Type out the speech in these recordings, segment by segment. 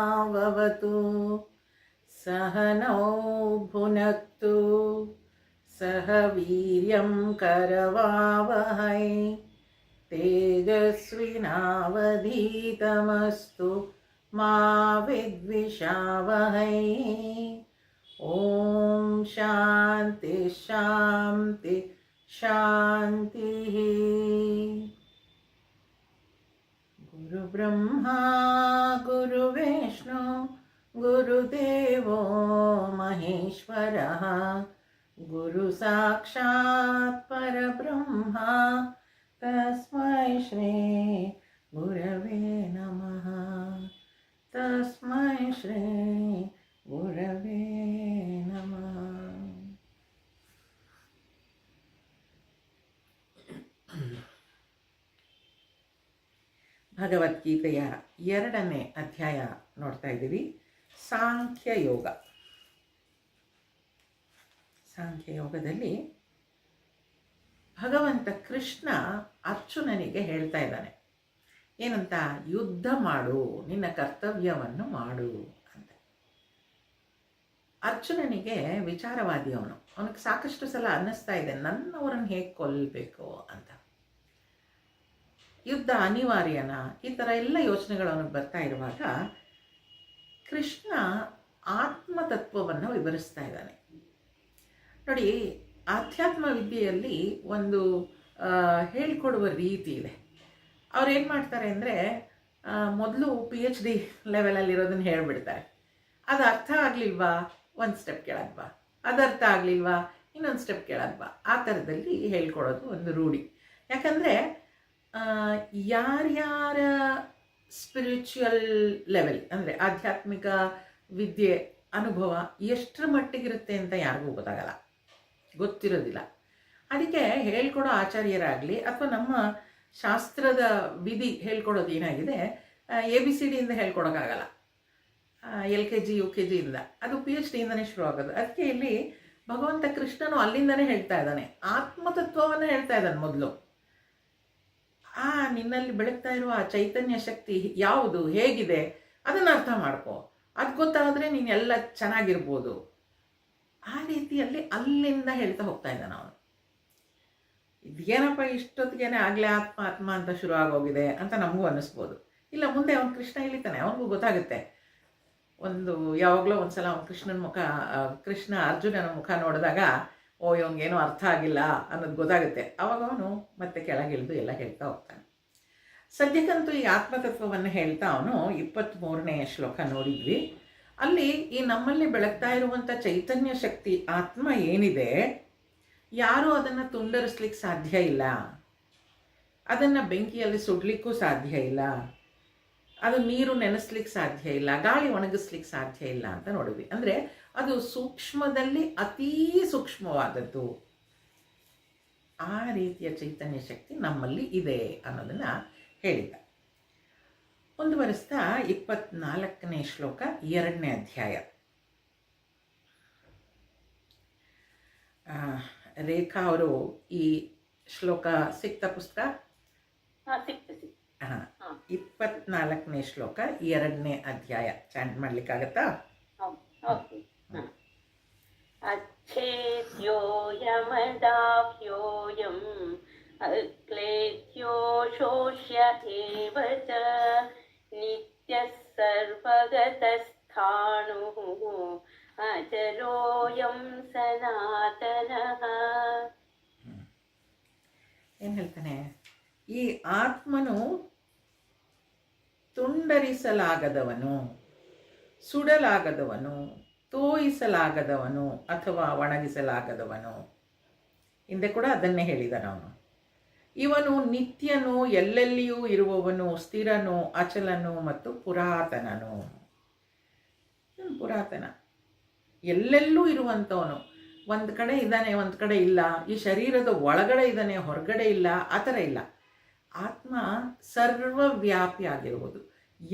सहनाववतु सहनौ भुनक्तु सह वीर्यं करवावहै तेजस्विनावधीतमस्तु मा विद्विषावहै। ॐ शान्ति शान्ति शान्तिः। गुरुब्रह्मा गुरुविष्णु गुरुदेवो महेश्वरः गुरुसाक्षात् परब्रह्मा तस्मै श्री गुरवे नमः। तस्मै श्री गुरवे नमः। ಭಗವದ್ಗೀತೆಯ 2ನೇ ಅಧ್ಯಾಯ ನೋಡ್ತಾ ಇದ್ದೀವಿ. ಸಾಂಖ್ಯಯೋಗ. ಸಾಂಖ್ಯಯೋಗದಲ್ಲಿ ಭಗವಂತ ಕೃಷ್ಣ ಅರ್ಜುನನಿಗೆ ಹೇಳ್ತಾ ಇದ್ದಾನೆ, ಏನಂತ? ಯುದ್ಧ ಮಾಡು, ನಿನ್ನ ಕರ್ತವ್ಯವನ್ನು ಮಾಡು ಅಂತ. ಅರ್ಜುನನಿಗೆ ವಿಚಾರವಾದಿ ಅವನಿಗೆ ಸಾಕಷ್ಟು ಸಲ ಅನ್ನಿಸ್ತಾ ಇದೆ, ನನ್ನವರನ್ನು ಹೇಗೆ ಕೊಲ್ಲಬೇಕು ಅಂತ. ಯುದ್ಧ ಅನಿವಾರ್ಯನಾ? ಈ ಥರ ಎಲ್ಲ ಯೋಚನೆಗಳು ಅವನಿಗೆ ಬರ್ತಾ ಇರುವಾಗ ಕೃಷ್ಣ ಆತ್ಮತತ್ವವನ್ನು ವಿವರಿಸ್ತಾ ಇದ್ದಾನೆ. ನೋಡಿ, ಆಧ್ಯಾತ್ಮ ವಿದ್ಯೆಯಲ್ಲಿ ಒಂದು ಹೇಳಿಕೊಡುವ ರೀತಿ ಇದೆ. ಅವ್ರು ಏನು ಮಾಡ್ತಾರೆ ಅಂದರೆ, ಮೊದಲು PhD ಲೆವೆಲಲ್ಲಿರೋದನ್ನು ಹೇಳಿಬಿಡ್ತಾರೆ. ಅದು ಅರ್ಥ ಆಗಲಿಲ್ವಾ, ಒಂದು ಸ್ಟೆಪ್ ಕೆಳಗೆ ಬಾ. ಅದು ಅರ್ಥ ಆಗಲಿಲ್ವಾ, ಇನ್ನೊಂದು ಸ್ಟೆಪ್ ಕೆಳಗೆ ಬಾ. ಆ ಥರದಲ್ಲಿ ಹೇಳ್ಕೊಡೋದು ಒಂದು ರೂಢಿ. ಯಾಕಂದರೆ ಯಾರ್ಯಾರ ಸ್ಪಿರಿಚುವಲ್ ಲೆವೆಲ್ ಅಂದರೆ ಆಧ್ಯಾತ್ಮಿಕ ವಿದ್ಯೆ ಅನುಭವ ಎಷ್ಟರ ಮಟ್ಟಿಗಿರುತ್ತೆ ಅಂತ ಯಾರಿಗೂ ಗೊತ್ತಿರೋದಿಲ್ಲ. ಅದಕ್ಕೆ ಹೇಳ್ಕೊಡೋ ಆಚಾರ್ಯರಾಗಲಿ ಅಥವಾ ನಮ್ಮ ಶಾಸ್ತ್ರದ ವಿಧಿ ಹೇಳ್ಕೊಡೋದು ಏನಾಗಿದೆ, ABCD ಇಂದ ಹೇಳ್ಕೊಡೋಕ್ಕಾಗಲ್ಲ. LKG UKG ಇಂದ, ಅದು PhD ಇಂದನೇ ಶುರು ಆಗೋದು. ಅದಕ್ಕೆ ಇಲ್ಲಿ ಭಗವಂತ ಕೃಷ್ಣನು ಅಲ್ಲಿಂದನೇ ಹೇಳ್ತಾ ಇದ್ದಾನೆ, ಆತ್ಮತತ್ವವನ್ನು ಹೇಳ್ತಾ ಇದ್ದಾನೆ. ಮೊದಲು ನಿನ್ನಲ್ಲಿ ಬೆಳಗ್ತಾ ಇರುವ ಆ ಚೈತನ್ಯ ಶಕ್ತಿ ಯಾವುದು, ಹೇಗಿದೆ, ಅದನ್ನು ಅರ್ಥ ಮಾಡ್ಕೋ. ಅದು ಗೊತ್ತಾದರೆ ನೀನೆಲ್ಲ ಚೆನ್ನಾಗಿರ್ಬೋದು. ಆ ರೀತಿಯಲ್ಲಿ ಅಲ್ಲಿಂದ ಹೇಳ್ತಾ ಹೋಗ್ತಾ ಇದ್ದಾನೆ ಅವನು. ಇದೇನಪ್ಪ ಇಷ್ಟೊತ್ತಿಗೇನೆ ಆಗಲೇ ಆತ್ಮ ಆತ್ಮ ಅಂತ ಶುರು ಆಗೋಗಿದೆ ಅಂತ ನಮಗೂ ಅನ್ನಿಸ್ಬೋದು. ಇಲ್ಲ, ಮುಂದೆ ಅವನು ಕೃಷ್ಣ ಇಳಿತಾನೆ, ಅವನಿಗೂ ಗೊತ್ತಾಗುತ್ತೆ. ಯಾವಾಗಲೂ ಒಂದ್ಸಲ ಅವನು ಕೃಷ್ಣ ಅರ್ಜುನನ ಮುಖ ನೋಡಿದಾಗ, ಓ ಇವನಿಗೇನೋ ಅರ್ಥ ಆಗಿಲ್ಲ ಅನ್ನೋದು ಗೊತ್ತಾಗುತ್ತೆ. ಆವಾಗ ಅವನು ಮತ್ತೆ ಕೆಳಗಿಳಿದು ಎಲ್ಲ ಹೇಳ್ತಾ ಹೋಗ್ತಾನೆ. ಸದ್ಯಕ್ಕಂತೂ ಈ ಆತ್ಮತತ್ವವನ್ನು ಹೇಳ್ತಾ ಅವನು 23ನೇ ಶ್ಲೋಕ ನೋಡಿದ್ವಿ. ಅಲ್ಲಿ ಈ ನಮ್ಮಲ್ಲಿ ಬೆಳಗ್ತಾ ಇರುವಂಥ ಚೈತನ್ಯ ಶಕ್ತಿ ಆತ್ಮ ಏನಿದೆ, ಯಾರೂ ಅದನ್ನು ತುಂಡರಿಸ್ಲಿಕ್ಕೆ ಸಾಧ್ಯ ಇಲ್ಲ, ಅದನ್ನು ಬೆಂಕಿಯಲ್ಲಿ ಸುಡ್ಲಿಕ್ಕೂ ಸಾಧ್ಯ ಇಲ್ಲ, ಅದು ನೀರು ನೆನೆಸ್ಲಿಕ್ಕೆ ಸಾಧ್ಯ ಇಲ್ಲ, ಗಾಳಿ ಒಣಗಿಸ್ಲಿಕ್ಕೆ ಸಾಧ್ಯ ಇಲ್ಲ ಅಂತ ನೋಡಿದ್ವಿ. ಅಂದರೆ ಅದು ಸೂಕ್ಷ್ಮದಲ್ಲಿ ಅತೀ ಸೂಕ್ಷ್ಮವಾದದ್ದು. ಆ ರೀತಿಯ ಚೈತನ್ಯ ಶಕ್ತಿ ನಮ್ಮಲ್ಲಿ ಇದೆ ಅನ್ನೋದನ್ನು ಹೇಳಿದ್ದ. ಮುಂದುವರಿಸ್ತಾ 24ನೇ ಶ್ಲೋಕ 2ನೇ ಅಧ್ಯಾಯ. ರೇಖಾ ಅವರು ಈ ಶ್ಲೋಕ ಸಿಕ್ತ ಪುಸ್ತಕ? 24ನೇ ಶ್ಲೋಕ 2ನೇ ಅಧ್ಯಾಯ ಚಾಂಟ್ ಮಾಡ್ಲಿಕ್ಕಾಗತ್ತಾ? अच्छेद्योऽयमदाह्योऽयम् अक्लेद्यो शोष्य एव च नित्यः सर्वगतस्थाणुः अचलोऽयं सनातनः. ಏನು ಹೇಳ್ತಾನೆ? ಈ ಆತ್ಮನು ತುಂಡರಿಸಲಾಗದವನು, ಸುಡಲಾಗದವನು, ತೋಯಿಸಲಾಗದವನು ಅಥವಾ ಒಣಗಿಸಲಾಗದವನು. ಹಿಂದೆ ಕೂಡ ಅದನ್ನೇ ಹೇಳಿದಾನ ಅವನು. ಇವನು ನಿತ್ಯನು, ಎಲ್ಲೆಲ್ಲಿಯೂ ಇರುವವನು, ಸ್ಥಿರನು, ಅಚಲನು ಮತ್ತು ಪುರಾತನನು. ಪುರಾತನ, ಎಲ್ಲೆಲ್ಲೂ ಇರುವಂಥವನು. ಒಂದು ಕಡೆ ಇದ್ದಾನೆ, ಒಂದು ಕಡೆ ಇಲ್ಲ. ಈ ಶರೀರದ ಒಳಗಡೆ ಇದ್ದಾನೆ, ಹೊರಗಡೆ ಇಲ್ಲ, ಆ ಥರ ಇಲ್ಲ. ಆತ್ಮ ಸರ್ವವ್ಯಾಪಿ ಆಗಿರುವುದು,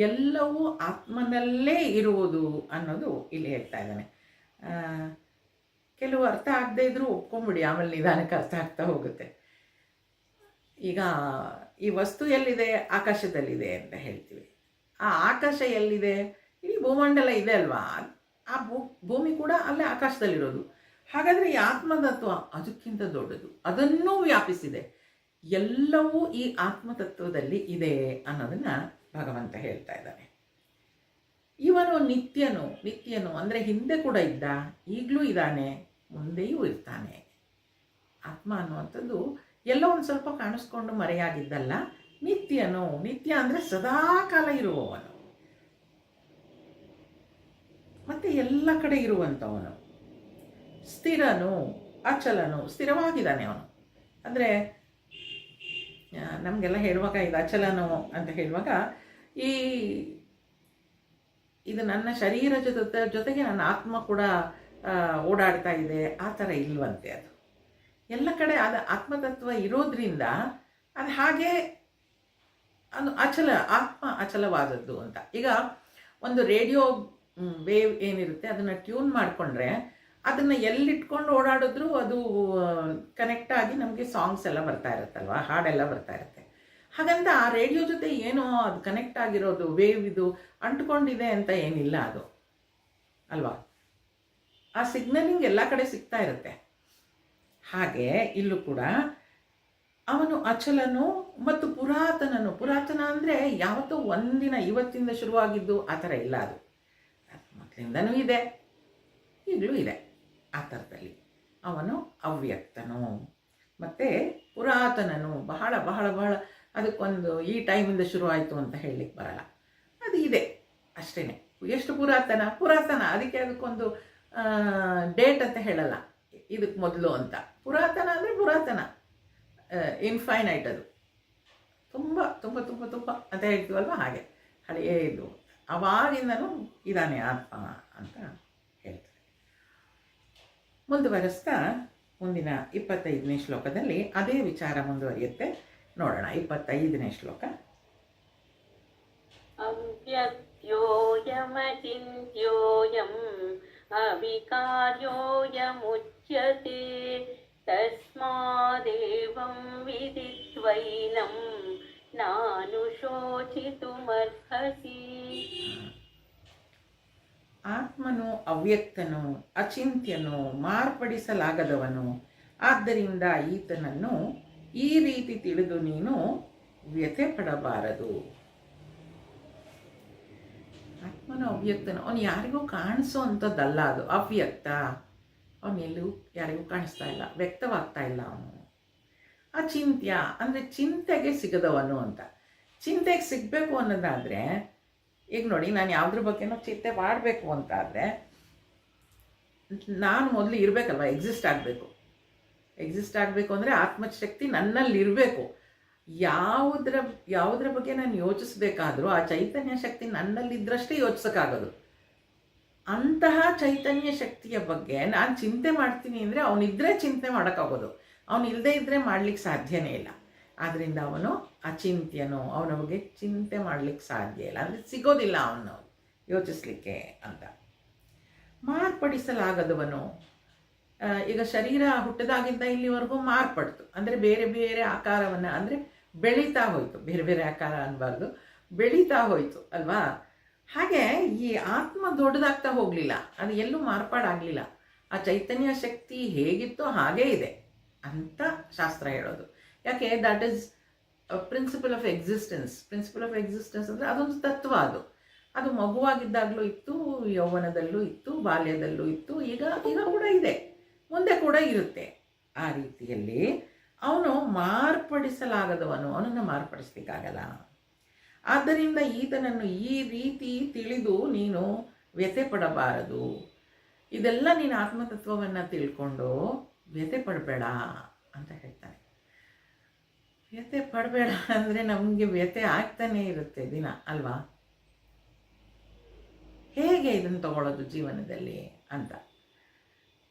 ಎಲ್ಲವೂ ಆತ್ಮನಲ್ಲೇ ಇರುವುದು ಅನ್ನೋದು ಇಲ್ಲಿ ಹೇಳ್ತಾ ಇದ್ದಾನೆ. ಕೆಲವು ಅರ್ಥ ಆಗದೆ ಇದ್ರೂ ಒಪ್ಕೊಂಬಿಡಿ, ಆಮೇಲೆ ನಿಧಾನಕ್ಕೆ ಅರ್ಥ ಆಗ್ತಾ ಹೋಗುತ್ತೆ. ಈಗ ಈ ವಸ್ತು ಎಲ್ಲಿದೆ? ಆಕಾಶದಲ್ಲಿದೆ ಅಂತ ಹೇಳ್ತೀವಿ. ಆ ಆಕಾಶ ಎಲ್ಲಿದೆ? ಇಡೀ ಭೂಮಂಡಲ ಇದೆ ಅಲ್ವಾ, ಆ ಭೂಮಿ ಕೂಡ ಅಲ್ಲೇ ಆಕಾಶದಲ್ಲಿರೋದು. ಹಾಗಾದರೆ ಈ ಆತ್ಮತತ್ವ ಅದಕ್ಕಿಂತ ದೊಡ್ಡದು, ಅದನ್ನೂ ವ್ಯಾಪಿಸಿದೆ. ಎಲ್ಲವೂ ಈ ಆತ್ಮತತ್ವದಲ್ಲಿ ಇದೆ ಅನ್ನೋದನ್ನು ಭಗವಂತ ಹೇಳ್ತಾ ಇದ್ದಾನೆ. ಇವನು ನಿತ್ಯನು ಅಂದರೆ ಹಿಂದೆ ಕೂಡ ಇದ್ದ, ಈಗಲೂ ಇದ್ದಾನೆ, ಮುಂದೆಯೂ ಇರ್ತಾನೆ. ಆತ್ಮ ಅನ್ನುವಂಥದ್ದು ಎಲ್ಲೋ ಒಂದು ಸ್ವಲ್ಪ ಕಾಣಿಸ್ಕೊಂಡು ಮರೆಯಾಗಿದ್ದಲ್ಲ, ನಿತ್ಯ ಅಂದರೆ ಸದಾಕಾಲ ಇರುವವನು, ಮತ್ತು ಎಲ್ಲ ಕಡೆ ಇರುವಂಥವನು, ಅಚಲನು, ಸ್ಥಿರವಾಗಿದ್ದಾನೆ ಅವನು. ಅಂದರೆ ನಮಗೆಲ್ಲ ಹೇಳುವಾಗ ಇದು ಅಚಲನು ಅಂತ ಹೇಳುವಾಗ ಇದು ನನ್ನ ಶರೀರ ಜೊತೆಗೆ ನನ್ನ ಆತ್ಮ ಕೂಡ ಓಡಾಡ್ತಾ ಇದೆ, ಆ ಥರ ಇಲ್ವಂತೆ. ಅದು ಎಲ್ಲ ಕಡೆ ಆತ್ಮತತ್ವ ಇರೋದ್ರಿಂದ ಅದು ಹಾಗೆ ಅದು ಆತ್ಮ ಅಚಲವಾದದ್ದು ಅಂತ. ಈಗ ಒಂದು ರೇಡಿಯೋ ವೇವ್ ಏನಿರುತ್ತೆ ಅದನ್ನು ಟ್ಯೂನ್ ಮಾಡಿಕೊಂಡ್ರೆ ಅದನ್ನು ಎಲ್ಲಿಟ್ಕೊಂಡು ಓಡಾಡಿದ್ರೂ ಅದು ಕನೆಕ್ಟ್ ಆಗಿ ನಮಗೆ ಸಾಂಗ್ಸ್ ಎಲ್ಲ ಬರ್ತಾ ಇರುತ್ತಲ್ವ, ಹಾಡೆಲ್ಲ ಬರ್ತಾ ಇರುತ್ತೆ. ಹಾಗಂತ ಆ ರೇಡಿಯೋ ಜೊತೆ ಏನೋ ಅದು ಕನೆಕ್ಟ್ ಆಗಿರೋದು ವೇವ್ ಇದು ಅಂಟ್ಕೊಂಡಿದೆ ಅಂತ ಏನಿಲ್ಲ ಅದು ಅಲ್ವಾ. ಆ ಸಿಗ್ನಲಿಂಗ್ ಎಲ್ಲ ಕಡೆ ಸಿಗ್ತಾ ಇರುತ್ತೆ. ಹಾಗೆ ಇಲ್ಲೂ ಕೂಡ ಅವನು ಅಚಲನು ಮತ್ತು ಪುರಾತನ ಅಂದರೆ ಯಾವತ್ತೂ ಒಂದಿನ ಇವತ್ತಿಂದ ಶುರುವಾಗಿದ್ದು ಆ ಥರ ಇಲ್ಲ. ಅದು ಮೊದಲಿಂದನೂ ಇದೆ, ಈಗಲೂ ಇದೆ. ಆ ಥರದಲ್ಲಿ ಅವನು ಅವ್ಯಕ್ತನು ಮತ್ತು ಪುರಾತನನು, ಬಹಳ ಬಹಳ ಬಹಳ ಅದಕ್ಕೊಂದು ಈ ಟೈಮಿಂದ ಶುರು ಆಯಿತು ಅಂತ ಹೇಳಲಿಕ್ಕೆ ಬರಲ್ಲ, ಅದು ಇದೆ ಅಷ್ಟೇ. ಎಷ್ಟು ಪುರಾತನ ಅದಕ್ಕೊಂದು ಡೇಟ್ ಅಂತ ಹೇಳಲ್ಲ, ಇದಕ್ಕೆ ಮೊದಲು ಅಂತ. ಪುರಾತನ ಅಂದರೆ ಪುರಾತನ, ಇನ್ಫೈನೈಟ್, ಅದು ತುಂಬ ತುಂಬ ತುಂಬ ತುಂಬ ಅಂತ ಹೇಳ್ತೀವಲ್ವ, ಹಾಗೆ ಹಳೆಯೇ ಇದು ಅವಾಗಿಂದನೂ ಇದ್ದಾನೆ ಆತ್ಮ ಅಂತ ಹೇಳ್ತಾರೆ. ಮುಂದುವರೆಸ್ತಾ ಮುಂದಿನ 25ನೇ ಶ್ಲೋಕದಲ್ಲಿ ಅದೇ ವಿಚಾರ ಮುಂದುವರಿಯುತ್ತೆ. ನೋಡೋಣ 25ನೇ ಶ್ಲೋಕ. ಅವ್ಯಕ್ಯೋಯಮಚಿಂತ್ಯೋಯಂ ಅವಿಕಾರ್ಯೋಯಮುಚ್ಯತೆ ತಸ್ಮಾದೇವಂ ವಿದಿತ್ವೈನಂ ನಾನುಶೋಚಿತುಮರ್ಹಸಿ. ಆತ್ಮನು ಅವ್ಯಕ್ತನು, ಅಚಿಂತ್ಯನು, ಮಾರ್ಪಡಿಸಲಾಗದವನು. ಆದ್ದರಿಂದ ಈತನನ್ನು ಈ ರೀತಿ ತಿಳಿದು ನೀನು ವ್ಯಥೆ ಪಡಬಾರದು. ಆತ್ಮನು ಅವ್ಯಕ್ತನು, ಅವನು ಯಾರಿಗೂ ಕಾಣಿಸೋ ಅಂಥದ್ದಲ್ಲ, ಅದು ಅವ್ಯಕ್ತ. ಅವನೆಲ್ಲೂ ಯಾರಿಗೂ ಕಾಣಿಸ್ತಾ ಇಲ್ಲ, ವ್ಯಕ್ತವಾಗ್ತಾ ಇಲ್ಲ ಅವನು. ಅಚಿಂತ್ಯ ಅಂದರೆ ಚಿಂತೆಗೆ ಸಿಗದವನು ಅಂತ. ಚಿಂತೆಗೆ ಸಿಗಬೇಕು ಅನ್ನೋದಾದರೆ ಈಗ ನೋಡಿ, ನಾನು ಯಾವುದ್ರ ಬಗ್ಗೆನೋ ಚಿಂತೆ ಮಾಡಬೇಕು ಅಂತ ಆದರೆ ನಾನು ಮೊದಲು ಇರಬೇಕಲ್ವ, ಎಕ್ಸಿಸ್ಟ್ ಆಗಬೇಕು ಅಂದರೆ ಆತ್ಮಶಕ್ತಿ ನನ್ನಲ್ಲಿರಬೇಕು. ಯಾವುದ್ರ ಬಗ್ಗೆ ನಾನು ಯೋಚಿಸ್ಬೇಕಾದ್ರೂ ಆ ಚೈತನ್ಯ ಶಕ್ತಿ ನನ್ನಲ್ಲಿದ್ದರಷ್ಟೇ ಯೋಚಿಸೋಕ್ಕಾಗೋದು. ಅಂತಹ ಚೈತನ್ಯ ಶಕ್ತಿಯ ಬಗ್ಗೆ ನಾನು ಚಿಂತೆ ಮಾಡ್ತೀನಿ ಅಂದರೆ ಅವನಿದ್ದರೆ ಚಿಂತೆ ಮಾಡೋಕ್ಕಾಗೋದು, ಅವನಿಲ್ಲದೆ ಇದ್ದರೆ ಮಾಡಲಿಕ್ಕೆ ಸಾಧ್ಯನೇ ಇಲ್ಲ. ಆದ್ದರಿಂದ ಅವನು ಅಚಿಂತ್ಯನು, ಅವನ ಬಗ್ಗೆ ಚಿಂತೆ ಮಾಡಲಿಕ್ಕೆ ಸಾಧ್ಯ ಇಲ್ಲ, ಅಂದರೆ ಸಿಗೋದಿಲ್ಲ ಅವನು ಯೋಚಿಸ್ಲಿಕ್ಕೆ ಅಂತ. ಮಾರ್ಪಡಿಸಲಾಗದವನು, ಈಗ ಶರೀರ ಹುಟ್ಟದಾಗಿಂದ ಇಲ್ಲಿವರೆಗೂ ಮಾರ್ಪಡ್ತು, ಅಂದರೆ ಬೇರೆ ಬೇರೆ ಆಕಾರವನ್ನು, ಅಂದರೆ ಬೆಳೀತಾ ಹೋಯಿತು, ಬೇರೆ ಬೇರೆ ಆಕಾರ ಅನ್ನಬಾರ್ದು, ಬೆಳೀತಾ ಹೋಯಿತು ಅಲ್ವಾ. ಹಾಗೆ ಈ ಆತ್ಮ ದೊಡ್ಡದಾಗ್ತಾ ಹೋಗಲಿಲ್ಲ, ಅದು ಎಲ್ಲೂ ಮಾರ್ಪಾಡಾಗಲಿಲ್ಲ. ಆ ಚೈತನ್ಯ ಶಕ್ತಿ ಹೇಗಿತ್ತೋ ಹಾಗೇ ಇದೆ ಅಂತ ಶಾಸ್ತ್ರ ಹೇಳೋದು. ಯಾಕೆ? That is principle of existence ಅಂದರೆ ಅದೊಂದು ತತ್ವ. ಅದು ಮಗುವಾಗಿದ್ದಾಗಲೂ ಇತ್ತು, ಯೌವನದಲ್ಲೂ ಇತ್ತು, ಬಾಲ್ಯದಲ್ಲೂ ಇತ್ತು, ಈಗ ಕೂಡ ಇದೆ, ಮುಂದೆ ಕೂಡ ಇರುತ್ತೆ. ಆ ರೀತಿಯಲ್ಲಿ ಅವನು ಮಾರ್ಪಡಿಸಲಾಗದವನು, ಅವನನ್ನು ಮಾರ್ಪಡಿಸ್ಲಿಕ್ಕಾಗಲ್ಲ. ಆದ್ದರಿಂದ ಈತನನ್ನು ಈ ರೀತಿ ತಿಳಿದು ನೀನು ವ್ಯಥೆ ಪಡಬಾರದು. ಇದೆಲ್ಲ ನೀನು ಆತ್ಮತತ್ವವನ್ನು ತಿಳ್ಕೊಂಡು ವ್ಯಥೆ ಪಡಬೇಡ ಅಂತ ಹೇಳ್ತಾನೆ. ವ್ಯಥೆ ಪಡಬೇಡ ಅಂದರೆ ನಮಗೆ ವ್ಯಥೆ ಆಗ್ತಾನೇ ಇರುತ್ತೆ ದಿನ ಅಲ್ವಾ. ಹೇಗೆ ಇದನ್ನು ತಗೊಳ್ಳೋದು ಜೀವನದಲ್ಲಿ ಅಂತ,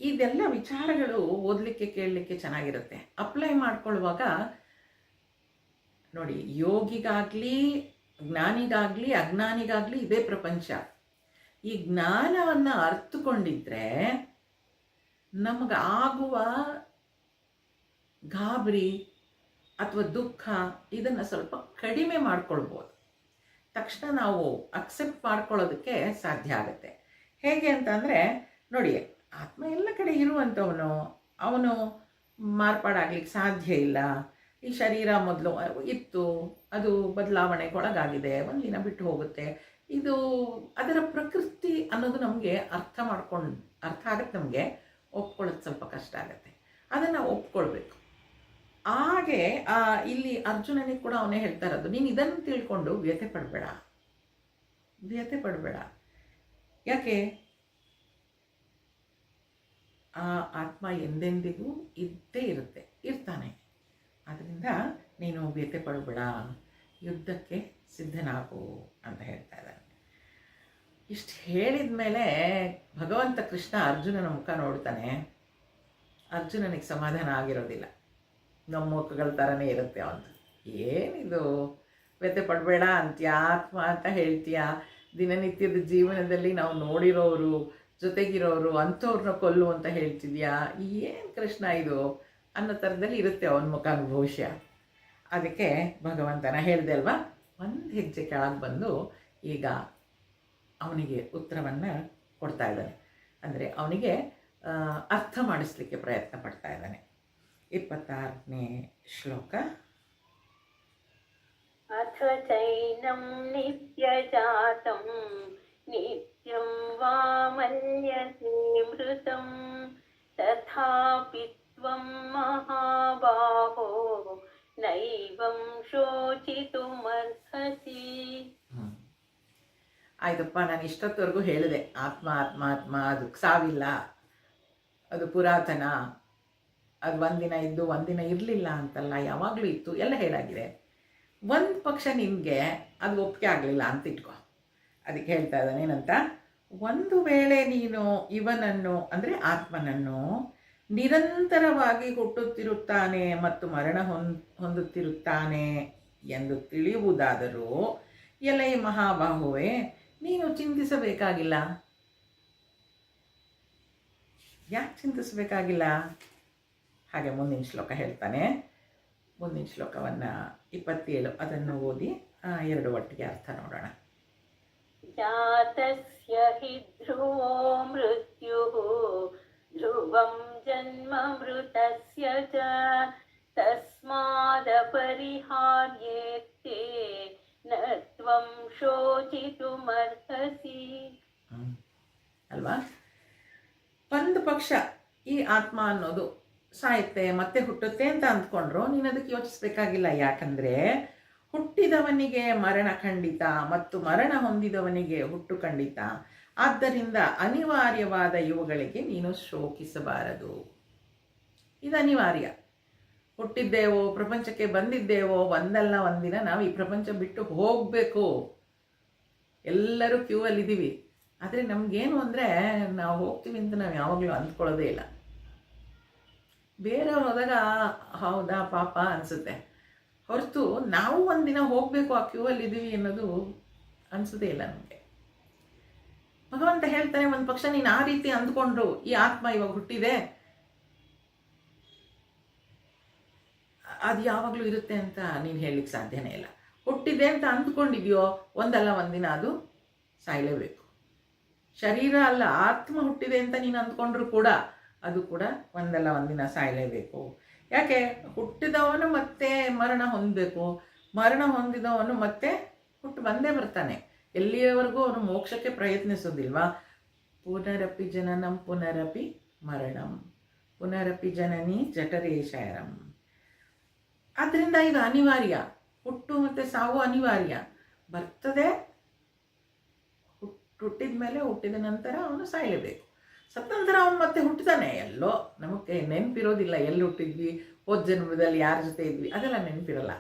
ಇದೆಲ್ಲ ವಿಚಾರಗಳು ಓದಲಿಕ್ಕೆ ಕೇಳಲಿಕ್ಕೆ ಚೆನ್ನಾಗಿರುತ್ತೆ. ಅಪ್ಲೈ ಮಾಡ್ಕೊಳ್ಳುವಾಗ ನೋಡಿ, ಯೋಗಿಗಾಗಲಿ ಜ್ಞಾನಿಗಾಗಲಿ ಅಜ್ಞಾನಿಗಾಗಲಿ ಇದೇ ಪ್ರಪಂಚ. ಈ ಜ್ಞಾನವನ್ನು ಅರ್ಥಕೊಂಡಿದ್ರೆ ನಮಗಾಗುವ ಗಾಬರಿ ಅಥವಾ ದುಃಖ ಇದನ್ನು ಸ್ವಲ್ಪ ಕಡಿಮೆ ಮಾಡ್ಕೊಳ್ಬೋದು. ತಕ್ಷಣ ನಾವು ಅಕ್ಸೆಪ್ಟ್ ಮಾಡ್ಕೊಳ್ಳೋದಕ್ಕೆ ಸಾಧ್ಯ ಆಗುತ್ತೆ. ಹೇಗೆ ಅಂತಂದರೆ ನೋಡಿ, ಆತ್ಮ ಎಲ್ಲ ಕಡೆ ಇರುವಂಥವನು, ಅವನು ಮಾರ್ಪಾಡಾಗ್ಲಿಕ್ಕೆ ಸಾಧ್ಯ ಇಲ್ಲ. ಈ ಶರೀರ ಮೊದಲು ಇತ್ತು, ಅದು ಬದಲಾವಣೆಗೊಳಗಾಗಿದೆ, ಒಂದಿನ ಬಿಟ್ಟು ಹೋಗುತ್ತೆ. ಇದು ಅದರ ಪ್ರಕೃತಿ ಅನ್ನೋದು ನಮಗೆ ಅರ್ಥ ಆಗುತ್ತೆ. ನಮಗೆ ಒಪ್ಕೊಳ್ಳೋದು ಸ್ವಲ್ಪ ಕಷ್ಟ ಆಗುತ್ತೆ, ಅದನ್ನು ಒಪ್ಕೊಳ್ಬೇಕು. ಹಾಗೆ ಇಲ್ಲಿ ಅರ್ಜುನನಿಗೆ ಕೂಡ ಅವನೇ ಹೇಳ್ತಾ ಇರೋದು, ನೀನು ಇದನ್ನು ತಿಳ್ಕೊಂಡು ವ್ಯಥೆ ಪಡಬೇಡ. ಯಾಕೆ? ಆ ಆತ್ಮ ಎಂದೆಂದಿಗೂ ಇರ್ತಾನೆ. ಅದರಿಂದ ನೀನು ವ್ಯಥೆ ಪಡಬೇಡ, ಯುದ್ಧಕ್ಕೆ ಸಿದ್ಧನಾಗು ಅಂತ ಹೇಳ್ತಾ ಇದ್ದಾನೆ. ಇಷ್ಟು ಹೇಳಿದ ಮೇಲೆ ಭಗವಂತ ಕೃಷ್ಣ ಅರ್ಜುನನ ಮುಖ ನೋಡ್ತಾನೆ. ಅರ್ಜುನನಿಗೆ ಸಮಾಧಾನ ಆಗಿರೋದಿಲ್ಲ. ನಮ್ಮ ಮುಖಗಳ ಥರನೇ ಇರುತ್ತೆ ಅವನು. ಏನಿದು ವ್ಯಥೆ ಪಡಬೇಡ ಅಂತೀಯ, ಆತ್ಮ ಅಂತ ಹೇಳ್ತೀಯ, ದಿನನಿತ್ಯದ ಜೀವನದಲ್ಲಿ ನಾವು ನೋಡಿರೋರು, ಜೊತೆಗಿರೋರು, ಅಂಥವ್ರನ್ನ ಕೊಲ್ಲು ಅಂತ ಹೇಳ್ತಿದ್ಯಾ, ಏನು ಕೃಷ್ಣ ಇದು ಅನ್ನೋ ಥರದಲ್ಲಿ ಇರುತ್ತೆ ಅವನ ಮುಖ ಭವಿಷ್ಯ. ಅದಕ್ಕೆ ಭಗವಂತನ ಹೇಳಿದೆ ಅಲ್ವಾ, ಒಂದು ಹೆಜ್ಜೆ ಕೆಳಗೆ ಬಂದು ಈಗ ಅವನಿಗೆ ಉತ್ತರವನ್ನು ಕೊಡ್ತಾ ಇದ್ದಾನೆ. ಅಂದರೆ ಅವನಿಗೆ ಅರ್ಥ ಮಾಡಿಸ್ಲಿಕ್ಕೆ ಪ್ರಯತ್ನ ಪಡ್ತಾ ಇದ್ದಾನೆ. 26ನೇ ಶ್ಲೋಕ. ಅಥ ಚೈನಂ ನಿತ್ಯಜಾತಂ ನಿತ್ಯಂ ವಾ ಮನ್ಯಸೇ ಮೃತಂ ತಥಾಪಿ ತ್ವಂ ಮಹಾಬಾಹೋ ನೈವಂ ಶೋಚಿತುಮರ್ಹಸಿ. ಆಯ್ತಪ್ಪ, ನಾನು ಇಷ್ಟೊತ್ತವರೆಗೂ ಹೇಳಿದೆ, ಆತ್ಮ ಅದಕ್ಕೆ ಸಾವಿಲ್ಲ, ಅದು ಪುರಾತನ, ಅದು ಒಂದಿನ ಇದ್ದು ಒಂದಿನ ಇರಲಿಲ್ಲ ಅಂತಲ್ಲ, ಯಾವಾಗಲೂ ಇತ್ತು, ಎಲ್ಲ ಹೇಳಾಗಿದೆ. ಒಂದು ಪಕ್ಷ ನಿನಗೆ ಅದು ಒಪ್ಪಿಗೆ ಆಗಲಿಲ್ಲ ಅಂತ ಇಟ್ಕೊ. ಅದಕ್ಕೆ ಹೇಳ್ತಾ ಇದ್ದಾನೆ ಏನಂತ, ಒಂದು ವೇಳೆ ನೀನು ಇವನನ್ನು ಅಂದರೆ ಆತ್ಮನನ್ನು ನಿರಂತರವಾಗಿ ಹುಟ್ಟುತ್ತಿರುತ್ತಾನೆ ಮತ್ತು ಮರಣ ಹೊಂದುತ್ತಿರುತ್ತಾನೆ ಎಂದು ತಿಳಿಯುವುದಾದರೂ ಎಲೈ ಮಹಾಬಾಹುವೆ, ನೀನು ಚಿಂತಿಸಬೇಕಾಗಿಲ್ಲ. ಯಾಕೆ ಚಿಂತಿಸಬೇಕಾಗಿಲ್ಲ? ಹಾಗೆ ಮುಂದಿನ ಶ್ಲೋಕ ಹೇಳ್ತಾನೆ. ಮುಂದಿನ ಶ್ಲೋಕವನ್ನು 27 ಅದನ್ನು ಓದಿ ಎರಡು ಒಟ್ಟಿಗೆ ಅರ್ಥ ನೋಡೋಣ. ಜಾತಸ್ಯ ಹಿ ಧ್ರುವೋ ಮೃತ್ಯುಃ ಧ್ರುವಂ ಜನ್ಮ ಮೃತಸ್ಯ ಚ ತಸ್ಮಾದಪರಿಹಾರ್ಯೇತ್ತೇ ನ ತ್ವಂ ಶೋಚಿತುಮರ್ಹಸಿ. ಅಲ್ವಾ? ಒಂದು ಪಕ್ಷ ಈ ಆತ್ಮ ಅನ್ನೋದು ಸಾಯುತ್ತೆ ಮತ್ತೆ ಹುಟ್ಟುತ್ತೆ ಅಂತ ಅಂದ್ಕೊಂಡ್ರು ನೀನು ಅದಕ್ಕೆ ಯೋಚಿಸ್ಬೇಕಾಗಿಲ್ಲ. ಯಾಕಂದರೆ ಹುಟ್ಟಿದವನಿಗೆ ಮರಣ ಖಂಡಿತ ಮತ್ತು ಮರಣ ಹೊಂದಿದವನಿಗೆ ಹುಟ್ಟು ಖಂಡಿತ. ಆದ್ದರಿಂದ ಅನಿವಾರ್ಯವಾದ ಇವುಗಳಿಗೆ ನೀನು ಶೋಕಿಸಬಾರದು. ಇದು ಅನಿವಾರ್ಯ. ಹುಟ್ಟಿದ್ದೇವೋ, ಪ್ರಪಂಚಕ್ಕೆ ಬಂದಿದ್ದೇವೋ, ಒಂದಲ್ಲ ಒಂದಿನ ನಾವು ಈ ಪ್ರಪಂಚ ಬಿಟ್ಟು ಹೋಗಬೇಕು. ಎಲ್ಲರೂ ಕ್ಯೂ ಅಲ್ಲಿದ್ದೀವಿ. ಆದರೆ ನಮಗೇನು ಅಂದರೆ ನಾವು ಹೋಗ್ತೀವಿ ಅಂತ ನಾವು ಯಾವಾಗಲೂ ಅಂದ್ಕೊಳ್ಳೋದೇ ಇಲ್ಲ. ಬೇರೆಯವ್ರು ಹೋದಾಗ ಹೌದಾ ಪಾಪ ಅನಿಸುತ್ತೆ ಹೊರತು ನಾವು ಒಂದಿನ ಹೋಗಬೇಕು, ಆ ಕ್ಯೂ ಅಲ್ಲಿದ್ದೀವಿ ಅನ್ನೋದು ಅನಿಸೋದೇ ಇಲ್ಲ ನಮಗೆ. ಭಗವಂತ ಹೇಳ್ತಾನೆ, ಒಂದು ಪಕ್ಷ ನೀನು ಆ ರೀತಿ ಅಂದ್ಕೊಂಡ್ರು ಈ ಆತ್ಮ ಇವಾಗ ಹುಟ್ಟಿದೆ, ಅದು ಯಾವಾಗಲೂ ಇರುತ್ತೆ ಅಂತ ನೀನು ಹೇಳಲಿಕ್ಕೆ ಸಾಧ್ಯನೇ ಇಲ್ಲ. ಹುಟ್ಟಿದೆ ಅಂತ ಅಂದ್ಕೊಂಡಿದ್ಯೋ ಒಂದಲ್ಲ ಒಂದಿನ ಅದು ಸಾಯಲೇಬೇಕು. ಶರೀರ ಅಲ್ಲ, ಆತ್ಮ ಹುಟ್ಟಿದೆ ಅಂತ ನೀನು ಅಂದ್ಕೊಂಡ್ರು ಕೂಡ ಅದು ಕೂಡ ಒಂದಲ್ಲ ಒಂದಿನ ಸಾಯಲೇಬೇಕು. ಯಾಕೆ? ಹುಟ್ಟಿದವನು ಮತ್ತೆ ಮರಣ ಹೊಂದಬೇಕು, ಮರಣ ಹೊಂದಿದವನು ಮತ್ತೆ ಹುಟ್ಟು ಬಂದೇ ಬರ್ತಾನೆ. ಎಲ್ಲಿಯವರೆಗೂ ಅವನು ಮೋಕ್ಷಕ್ಕೆ ಪ್ರಯತ್ನಿಸೋದಿಲ್ವಾ? ಪುನರಪಿ ಜನನಂ ಪುನರಪಿ ಮರಣಂ ಪುನರಪಿ ಜನನಿ ಜಠರೇ ಶಯನಂ. ಆದ್ದರಿಂದ ಇದು ಅನಿವಾರ್ಯ. ಹುಟ್ಟು ಮತ್ತು ಸಾವು ಅನಿವಾರ್ಯ. ಬರ್ತದೆ, ಹುಟ್ಟಿದ ಮೇಲೆ ಹುಟ್ಟಿದ ನಂತರ ಅವನು ಸಾಯಲೇಬೇಕು. ಸತ್ತ ನಂತರ ಅವನು ಮತ್ತೆ ಹುಟ್ಟುತ್ತಾನೆ. ಎಲ್ಲೋ ನಮಗೆ ನೆನಪಿರೋದಿಲ್ಲ ಎಲ್ಲಿ ಹುಟ್ಟಿದ್ವಿ, ಹೋದ ಜನ್ಮದಲ್ಲಿ ಯಾರ ಜೊತೆ ಇದ್ವಿ, ಅದೆಲ್ಲ ನೆನಪಿರಲ್ಲ.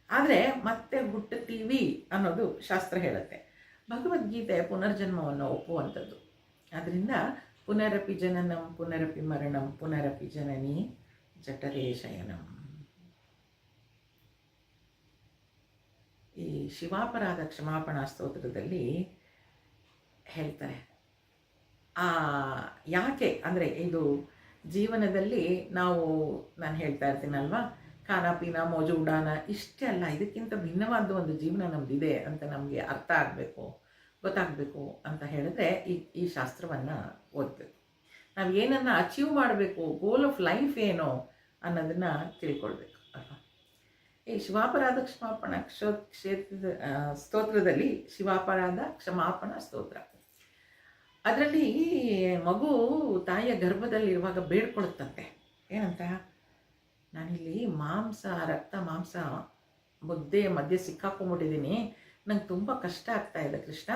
ಆದರೆ ಮತ್ತೆ ಹುಟ್ಟುತ್ತೀವಿ ಅನ್ನೋದು ಶಾಸ್ತ್ರ ಹೇಳುತ್ತೆ. ಭಗವದ್ಗೀತೆ ಪುನರ್ಜನ್ಮವನ್ನು ಒಪ್ಪುವಂಥದ್ದು. ಆದ್ದರಿಂದ ಪುನರಪಿ ಜನನಂ ಪುನರಪಿ ಮರಣಂ ಪುನರಪಿ ಜನನಿ ಜಠರೇ ಶಯನಂ. ಈ ಶಿವಾಪರಾಧ ಕ್ಷಮಾಪಣಾ ಸ್ತೋತ್ರದಲ್ಲಿ ಹೇಳ್ತಾರೆ, ಯಾಕೆ ಅಂದರೆ ಇದು ಜೀವನದಲ್ಲಿ ನಾನು ಹೇಳ್ತಾ ಇರ್ತೀನಲ್ವಾ, ಖಾನ ಪೀನ ಮೋಜು ಉಡಾನ ಇಷ್ಟೇ ಅಲ್ಲ, ಇದಕ್ಕಿಂತ ಭಿನ್ನವಾದ ಒಂದು ಜೀವನ ನಮ್ಮದಿದೆ ಅಂತ ನಮಗೆ ಅರ್ಥ ಆಗಬೇಕು, ಗೊತ್ತಾಗಬೇಕು ಅಂತ ಹೇಳಿದ್ರೆ ಈ ಶಾಸ್ತ್ರವನ್ನು ಓದಬೇಕು. ನಾವು ಏನನ್ನು ಅಚೀವ್ ಮಾಡಬೇಕು, ಗೋಲ್ ಆಫ್ ಲೈಫ್ ಏನು ಅನ್ನೋದನ್ನು ತಿಳ್ಕೊಳ್ಬೇಕು ಅಲ್ವಾ. ಈ ಶಿವಾಪರಾಧ ಕ್ಷಮಾಪಣ ಸ್ತೋತ್ರದಲ್ಲಿ ಶಿವಾಪರಾಧ ಕ್ಷಮಾಪಣ ಸ್ತೋತ್ರ, ಅದರಲ್ಲಿ ಮಗು ತಾಯಿಯ ಗರ್ಭದಲ್ಲಿರುವಾಗ ಬೇಡ್ಕೊಳುತ್ತಂತೆ. ಏನಂತ, ನಾನಿಲ್ಲಿ ರಕ್ತ ಮಾಂಸ ಮುದ್ದೆಯ ಮಧ್ಯೆ ಸಿಕ್ಕಾಕೊಂಡ್ಬಿಟ್ಟಿದ್ದೀನಿ, ನಂಗೆ ತುಂಬ ಕಷ್ಟ ಆಗ್ತಾ ಇದೆ ಕೃಷ್ಣ,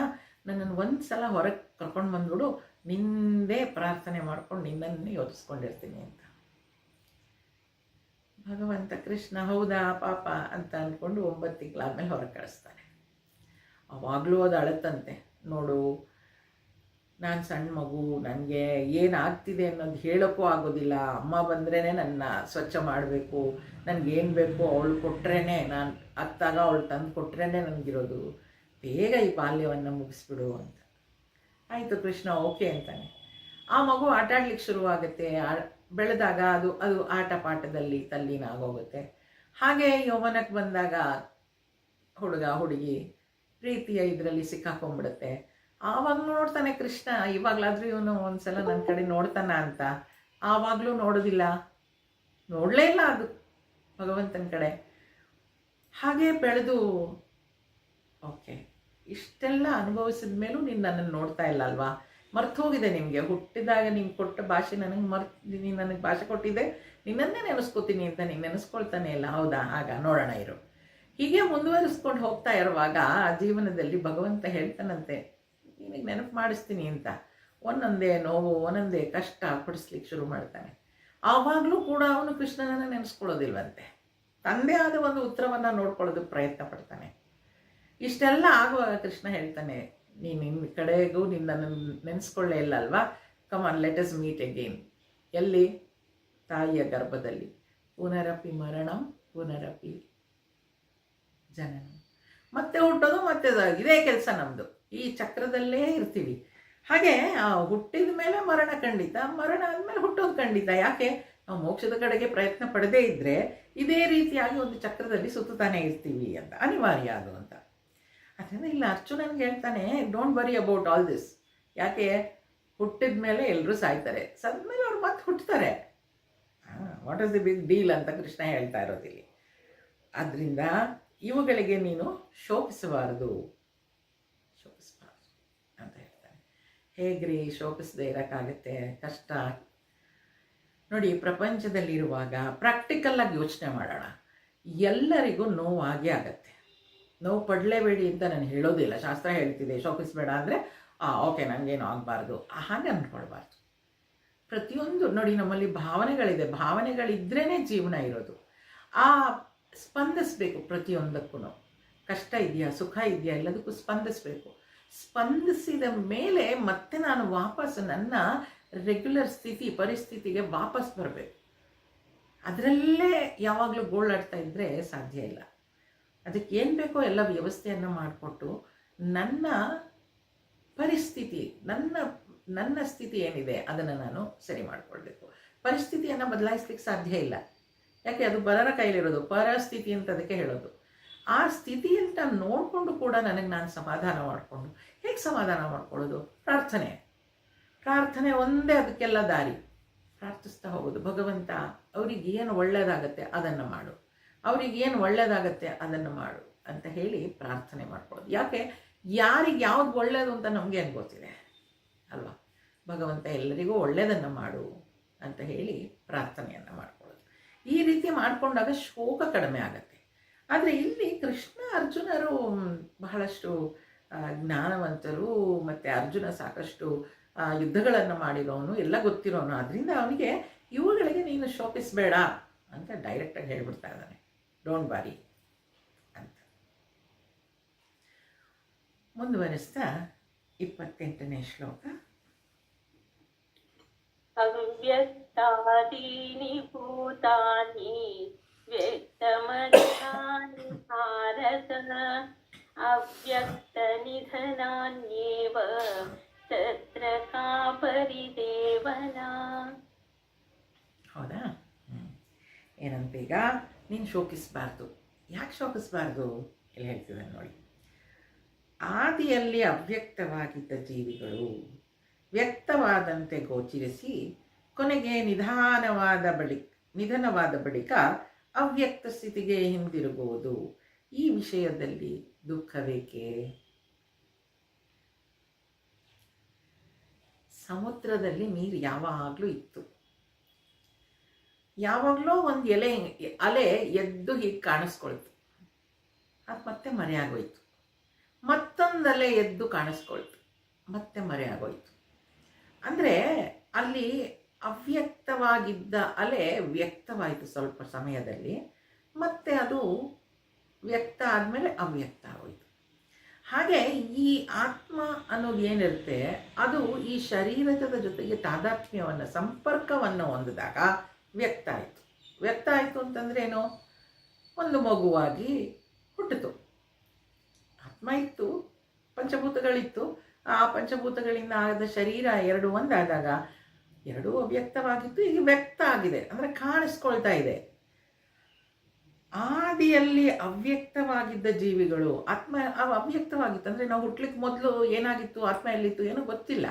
ನನ್ನನ್ನು ಒಂದು ಸಲ ಹೊರಗೆ ಕರ್ಕೊಂಡು ಬಂದ್ಬಿಡು, ನಿಂದೇ ಪ್ರಾರ್ಥನೆ ಮಾಡ್ಕೊಂಡು ನಿನ್ನನ್ನೇ ಯೋಚಿಸ್ಕೊಂಡಿರ್ತೀನಿ ಅಂತ. ಭಗವಂತ ಕೃಷ್ಣ ಹೌದಾ ಪಾಪ ಅಂತ ಅಂದ್ಕೊಂಡು 9 ತಿಂಗಳಾದ್ಮೇಲೆ ಹೊರಗೆ ಕಳಿಸ್ತಾನೆ. ಅವಾಗಲೂ ಅದು ಅಳತ್ತಂತೆ, ನೋಡು ನಾನು ಸಣ್ಣ ಮಗು, ನನಗೆ ಏನಾಗ್ತಿದೆ ಅನ್ನೋದು ಹೇಳೋಕ್ಕೂ ಆಗೋದಿಲ್ಲ, ಅಮ್ಮ ಬಂದ್ರೇ ನನ್ನ ಸ್ವಚ್ಛ ಮಾಡಬೇಕು, ನನಗೇನು ಬೇಕು ಅವಳು ಕೊಟ್ರೇ, ನಾನು ಅತ್ತಾಗ ಅವಳು ತಂದು ಕೊಟ್ರೇ ನನಗಿರೋದು, ಬೇಗ ಈ ಬಾಲ್ಯವನ್ನು ಮುಗಿಸ್ಬಿಡು ಅಂತ. ಆಯಿತು ಕೃಷ್ಣ ಓಕೆ ಅಂತಾನೆ. ಆ ಮಗು ಆಟ ಆಡ್ಲಿಕ್ಕೆ ಶುರುವಾಗುತ್ತೆ. ಬೆಳೆದಾಗ ಅದು ಆಟ ಪಾಠದಲ್ಲಿ ತಲ್ಲೀನ ಆಗೋಗುತ್ತೆ. ಹಾಗೆ ಯೌವನಕ್ಕೆ ಬಂದಾಗ ಹುಡುಗ ಹುಡುಗಿ ಪ್ರೀತಿಯ ಇದರಲ್ಲಿ ಸಿಕ್ಕಾಕೊಂಡ್ಬಿಡುತ್ತೆ. ಆವಾಗಲೂ ನೋಡ್ತಾನೆ ಕೃಷ್ಣ, ಇವಾಗಲಾದರೂ ಇವನು ಒಂದ್ಸಲ ನನ್ನ ಕಡೆ ನೋಡ್ತಾನ ಅಂತ. ಆವಾಗಲೂ ನೋಡೋದಿಲ್ಲ, ನೋಡಲೇ ಇಲ್ಲ ಅದು ಭಗವಂತನ ಕಡೆ. ಹಾಗೆ ಬೆಳೆದು ಓಕೆ ಇಷ್ಟೆಲ್ಲ ಅನುಭವಿಸಿದ ಮೇಲೂ ನೀನು ನನ್ನನ್ನು ನೋಡ್ತಾ ಇಲ್ಲ ಅಲ್ವಾ, ಮರ್ತು ಹೋಗಿದೆ ನಿಮಗೆ, ಹುಟ್ಟಿದಾಗ ನೀನು ಕೊಟ್ಟ ಭಾಷೆ ನೀನು ನನಗೆ ಭಾಷೆ ಕೊಟ್ಟಿದ್ದೆ, ನಿನ್ನನ್ನೇ ನೆನೆಸ್ಕೋತೀನಿ ಅಂತ ನೀನು ನೆನೆಸ್ಕೊಳ್ತಾನೆ ಇಲ್ಲ, ಹೌದಾ, ಆಗ ನೋಡೋಣ ಇರು. ಹೀಗೆ ಮುಂದುವರಿಸ್ಕೊಂಡು ಹೋಗ್ತಾ ಇರುವಾಗ ಆ ಜೀವನದಲ್ಲಿ ಭಗವಂತ ಹೇಳ್ತಾನಂತೆ, ನಿನಗೆ ನೆನಪು ಮಾಡಿಸ್ತೀನಿ ಅಂತ. ಒಂದೊಂದೇ ನೋವು ಒಂದೊಂದೇ ಕಷ್ಟ ಪಡಿಸ್ಲಿಕ್ಕೆ ಶುರು ಮಾಡ್ತಾನೆ. ಆವಾಗಲೂ ಕೂಡ ಅವನು ಕೃಷ್ಣನನ್ನು ನೆನೆಸ್ಕೊಳ್ಳೋದಿಲ್ವಂತೆ, ತಂದೆ ಆದ ಒಂದು ಉತ್ತರವನ್ನು ನೋಡ್ಕೊಳ್ಳೋದಕ್ಕೆ ಪ್ರಯತ್ನ ಪಡ್ತಾನೆ. ಇಷ್ಟೆಲ್ಲ ಆಗುವಾಗ ಕೃಷ್ಣ ಹೇಳ್ತಾನೆ, ನೀನು ನಿನ್ನ ಕಡೆಗೂ ನಿನ್ನನ್ನು ನೆನೆಸ್ಕೊಳ್ಳೇ ಇಲ್ಲ ಅಲ್ವಾ, ಕಮಾನ್ ಲೆಟ್ ಅಸ್ ಮೀಟ್ ಅಗೇನ್. ಎಲ್ಲಿ? ತಾಯಿಯ ಗರ್ಭದಲ್ಲಿ. ಪುನರಪಿ ಮರಣಂ ಪುನರಪಿ ಜನನ, ಮತ್ತೆ ಹುಟ್ಟೋದು ಮತ್ತೆ ಇದೇ ಕೆಲಸ ನಮ್ಮದು, ಈ ಚಕ್ರದಲ್ಲೇ ಇರ್ತೀವಿ. ಹಾಗೆ ಹುಟ್ಟಿದ ಮೇಲೆ ಮರಣ ಖಂಡಿತ, ಮರಣ ಆದಮೇಲೆ ಹುಟ್ಟೋದು ಖಂಡಿತ. ಯಾಕೆ? ನಾವು ಮೋಕ್ಷದ ಕಡೆಗೆ ಪ್ರಯತ್ನ ಪಡದೇ ಇದ್ದರೆ ಇದೇ ರೀತಿಯಾಗಿ ಒಂದು ಚಕ್ರದಲ್ಲಿ ಸುತ್ತಾನೆ ಇರ್ತೀವಿ ಅಂತ, ಅನಿವಾರ್ಯ ಅದು ಅಂತ. ಅದರಿಂದ ಇಲ್ಲ ಅರ್ಜುನನ್ಗೆ ಹೇಳ್ತಾನೆ, don't worry about all this. ಯಾಕೆ? ಹುಟ್ಟಿದ ಮೇಲೆ ಎಲ್ಲರೂ ಸಾಯ್ತಾರೆ, ಸದ್ಮೇಲೆ ಅವ್ರು ಮತ್ತೆ ಹುಟ್ಟುತ್ತಾರೆ. What is the big deal ಅಂತ ಕೃಷ್ಣ ಹೇಳ್ತಾ ಇರೋದಿಲ್ಲಿ. ಆದ್ದರಿಂದ ಇವುಗಳಿಗೆ ನೀನು ಶೋಕಿಸಬಾರದು ಅಂತ ಹೇಳ್ತಾನೆ. ಹೇಗ್ರಿ ಶೋಕಿಸದೆ ಇರೋಕ್ಕಾಗತ್ತೆ? ಕಷ್ಟ ನೋಡಿ. ಪ್ರಪಂಚದಲ್ಲಿರುವಾಗ ಪ್ರಾಕ್ಟಿಕಲ್ಲಾಗಿ ಯೋಚನೆ ಮಾಡೋಣ, ಎಲ್ಲರಿಗೂ ನೋವಾಗೇ ಆಗತ್ತೆ. ನೋವು ಪಡಲೇಬೇಡಿ ಅಂತ ನಾನು ಹೇಳೋದಿಲ್ಲ, ಶಾಸ್ತ್ರ ಹೇಳ್ತಿದೆ ಶೋಕಿಸಬೇಡ ಅಂದರೆ ಓಕೆ ನನಗೇನು ಆಗಬಾರ್ದು ಹಾಗೆ ಅಂದ್ಕೊಳ್ಬಾರ್ದು. ಪ್ರತಿಯೊಂದು ನೋಡಿ, ನಮ್ಮಲ್ಲಿ ಭಾವನೆಗಳಿದೆ, ಭಾವನೆಗಳಿದ್ರೇ ಜೀವನ ಇರೋದು. ಸ್ಪಂದಿಸಬೇಕು ಪ್ರತಿಯೊಂದಕ್ಕೂ. ಕಷ್ಟ ಇದೆಯಾ ಸುಖ ಇದೆಯಾ ಎಲ್ಲದಕ್ಕೂ ಸ್ಪಂದಿಸಬೇಕು. ಸ್ಪಂದಿಸಿದ ಮೇಲೆ ಮತ್ತೆ ನಾನು ವಾಪಸ್ ನನ್ನ ರೆಗ್ಯುಲರ್ ಪರಿಸ್ಥಿತಿಗೆ ವಾಪಸ್ ಬರಬೇಕು. ಅದರಲ್ಲೇ ಯಾವಾಗಲೂ ಗೋಳಾಡ್ತಾ ಇದ್ದರೆ ಸಾಧ್ಯ ಇಲ್ಲ. ಅದಕ್ಕೆ ಏನು ಬೇಕೋ ಎಲ್ಲ ವ್ಯವಸ್ಥೆಯನ್ನು ಮಾಡಿಕೊಟ್ಟು ನನ್ನ ಪರಿಸ್ಥಿತಿ, ನನ್ನ ಸ್ಥಿತಿ ಏನಿದೆ ಅದನ್ನು ನಾನು ಸರಿ ಮಾಡಿಕೊಳ್ಬೇಕು. ಪರಿಸ್ಥಿತಿಯನ್ನು ಬದಲಾಯಿಸ್ಲಿಕ್ಕೆ ಸಾಧ್ಯ ಇಲ್ಲ. ಯಾಕೆ? ಅದು ಬರರ ಕೈಲಿರೋದು, ಪರಿಸ್ಥಿತಿ ಅಂತ ಅದಕ್ಕೆ ಹೇಳೋದು. ಆ ಸ್ಥಿತಿಯಂತ ನೋಡಿಕೊಂಡು ಕೂಡ ನನಗೆ ನಾನು ಸಮಾಧಾನ ಮಾಡಿಕೊಂಡು, ಹೇಗೆ ಸಮಾಧಾನ ಮಾಡ್ಕೊಳ್ಳೋದು? ಪ್ರಾರ್ಥನೆ ಒಂದೇ ಅದಕ್ಕೆಲ್ಲ ದಾರಿ. ಪ್ರಾರ್ಥಿಸ್ತಾ ಹೋಗೋದು, ಭಗವಂತ ಅವ್ರಿಗೆ ಏನು ಒಳ್ಳೆಯದಾಗತ್ತೆ ಅದನ್ನು ಮಾಡು, ಅವ್ರಿಗೇನು ಒಳ್ಳೆಯದಾಗತ್ತೆ ಅದನ್ನು ಮಾಡು ಅಂತ ಹೇಳಿ ಪ್ರಾರ್ಥನೆ ಮಾಡ್ಕೊಳ್ಳೋದು. ಯಾಕೆ? ಯಾರಿಗೆ ಯಾವ್ದು ಒಳ್ಳೆಯದು ಅಂತ ನಮಗೆ ಏನು ಗೊತ್ತಿದೆ ಅಲ್ವಾ? ಭಗವಂತ ಎಲ್ಲರಿಗೂ ಒಳ್ಳೆಯದನ್ನು ಮಾಡು ಅಂತ ಹೇಳಿ ಪ್ರಾರ್ಥನೆಯನ್ನು ಮಾಡ್ಕೊಳ್ಳೋದು. ಈ ರೀತಿ ಮಾಡಿಕೊಂಡಾಗ ಶೋಕ ಕಡಿಮೆ ಆಗತ್ತೆ. ಆದರೆ ಇಲ್ಲಿ ಕೃಷ್ಣ ಅರ್ಜುನರು ಬಹಳಷ್ಟು ಜ್ಞಾನವಂತರು, ಮತ್ತು ಅರ್ಜುನ ಸಾಕಷ್ಟು ಯುದ್ಧಗಳನ್ನು ಮಾಡಿರೋನು, ಎಲ್ಲ ಗೊತ್ತಿರೋನು. ಅದರಿಂದ ಅವನಿಗೆ ಇವುಗಳಿಗೆ ನೀನು ಶೋಕಿಸಬೇಡ ಅಂತ ಡೈರೆಕ್ಟಾಗಿ ಹೇಳ್ಬಿಡ್ತಾ ಇದ್ದಾನೆ, ಡೋಂಟ್ ವರಿ ಅಂತ. ಮುಂದುವರಿಸ್ತಾ 28ನೇ ಶ್ಲೋಕ. ಅವ್ಯಕ್ತಾದೀನಿ ಭೂತಾನಿ ವ್ಯಕ್ತಮಧ್ಯಾನಿ ಭಾರತ ಅವ್ಯಕ್ತ ನಿಧನಾನ್ಯೇವ ತತ್ರ ಕಾ ಪರಿದೇವನಾ. ಹೌದಾ? ಏನಂತ ಈಗ ನೀನು ಶೋಕಿಸಬಾರ್ದು. ಯಾಕೆ ಶೋಕಿಸಬಾರ್ದು? ಇಲ್ಲಿ ಹೇಳ್ತಿದ್ದಾನೆ ನೋಡಿ. ಆದಿಯಲ್ಲಿ ಅವ್ಯಕ್ತವಾಗಿದ್ದ ಜೀವಿಗಳು ವ್ಯಕ್ತವಾದಂತೆ ಗೋಚರಿಸಿ ಕೊನೆಗೆ ನಿಧನವಾದ ಬಳಿಕ ಅವ್ಯಕ್ತ ಸ್ಥಿತಿಗೆ ಹಿಂದಿರುಗುವುದು. ಈ ವಿಷಯದಲ್ಲಿ ದುಃಖವೇಕೆ? ಸಮುದ್ರದಲ್ಲಿ ನೀರು ಯಾವಾಗಲೂ ಇತ್ತು. ಯಾವಾಗಲೂ ಒಂದು ಅಲೆ ಎದ್ದು ಹೀಗೆ ಕಾಣಿಸ್ಕೊಳ್ತು, ಅದು ಮತ್ತೆ ಮರೆಯಾಗೋಯ್ತು. ಮತ್ತೊಂದು ಅಲೆ ಎದ್ದು ಕಾಣಿಸ್ಕೊಳ್ತು, ಮತ್ತೆ ಮರೆಯಾಗೋಯ್ತು. ಅಂದರೆ ಅಲ್ಲಿ ಅವ್ಯಕ್ತವಾಗಿದ್ದ ಅಲೆ ವ್ಯಕ್ತವಾಯಿತು ಸ್ವಲ್ಪ ಸಮಯದಲ್ಲಿ, ಮತ್ತೆ ಅದು ವ್ಯಕ್ತ ಆದಮೇಲೆ ಅವ್ಯಕ್ತ ಆಗೋಯ್ತು. ಹಾಗೆ ಈ ಆತ್ಮ ಅನ್ನೋದು ಏನಿರುತ್ತೆ ಅದು ಈ ಶರೀರದ ಜೊತೆಗೆ ತಾದಾತ್ಮ್ಯವನ್ನು, ಸಂಪರ್ಕವನ್ನು ಹೊಂದಿದಾಗ ವ್ಯಕ್ತ ಆಯಿತು. ವ್ಯಕ್ತ ಆಯಿತು ಅಂತಂದ್ರೆ ಏನು? ಒಂದು ಮಗುವಾಗಿ ಹುಟ್ಟಿತು. ಆತ್ಮ ಇತ್ತು, ಪಂಚಭೂತಗಳಿತ್ತು. ಆ ಪಂಚಭೂತಗಳಿಂದ ಆದ ಶರೀರ ಎರಡು ಒಂದಾದಾಗ ಎರಡೂ ಅವ್ಯಕ್ತವಾಗಿತ್ತು, ಈಗ ವ್ಯಕ್ತ ಆಗಿದೆ, ಅಂದರೆ ಕಾಣಿಸ್ಕೊಳ್ತಾ ಇದೆ. ಆದಿಯಲ್ಲಿ ಅವ್ಯಕ್ತವಾಗಿದ್ದ ಜೀವಿಗಳು, ಆತ್ಮ ಅವ್ಯಕ್ತವಾಗಿತ್ತು ಅಂದರೆ ನಾವು ಹುಟ್ಲಿಕ್ಕೆ ಮೊದಲು ಏನಾಗಿತ್ತು, ಆತ್ಮ ಎಲ್ಲಿತ್ತು ಏನೋ ಗೊತ್ತಿಲ್ಲ.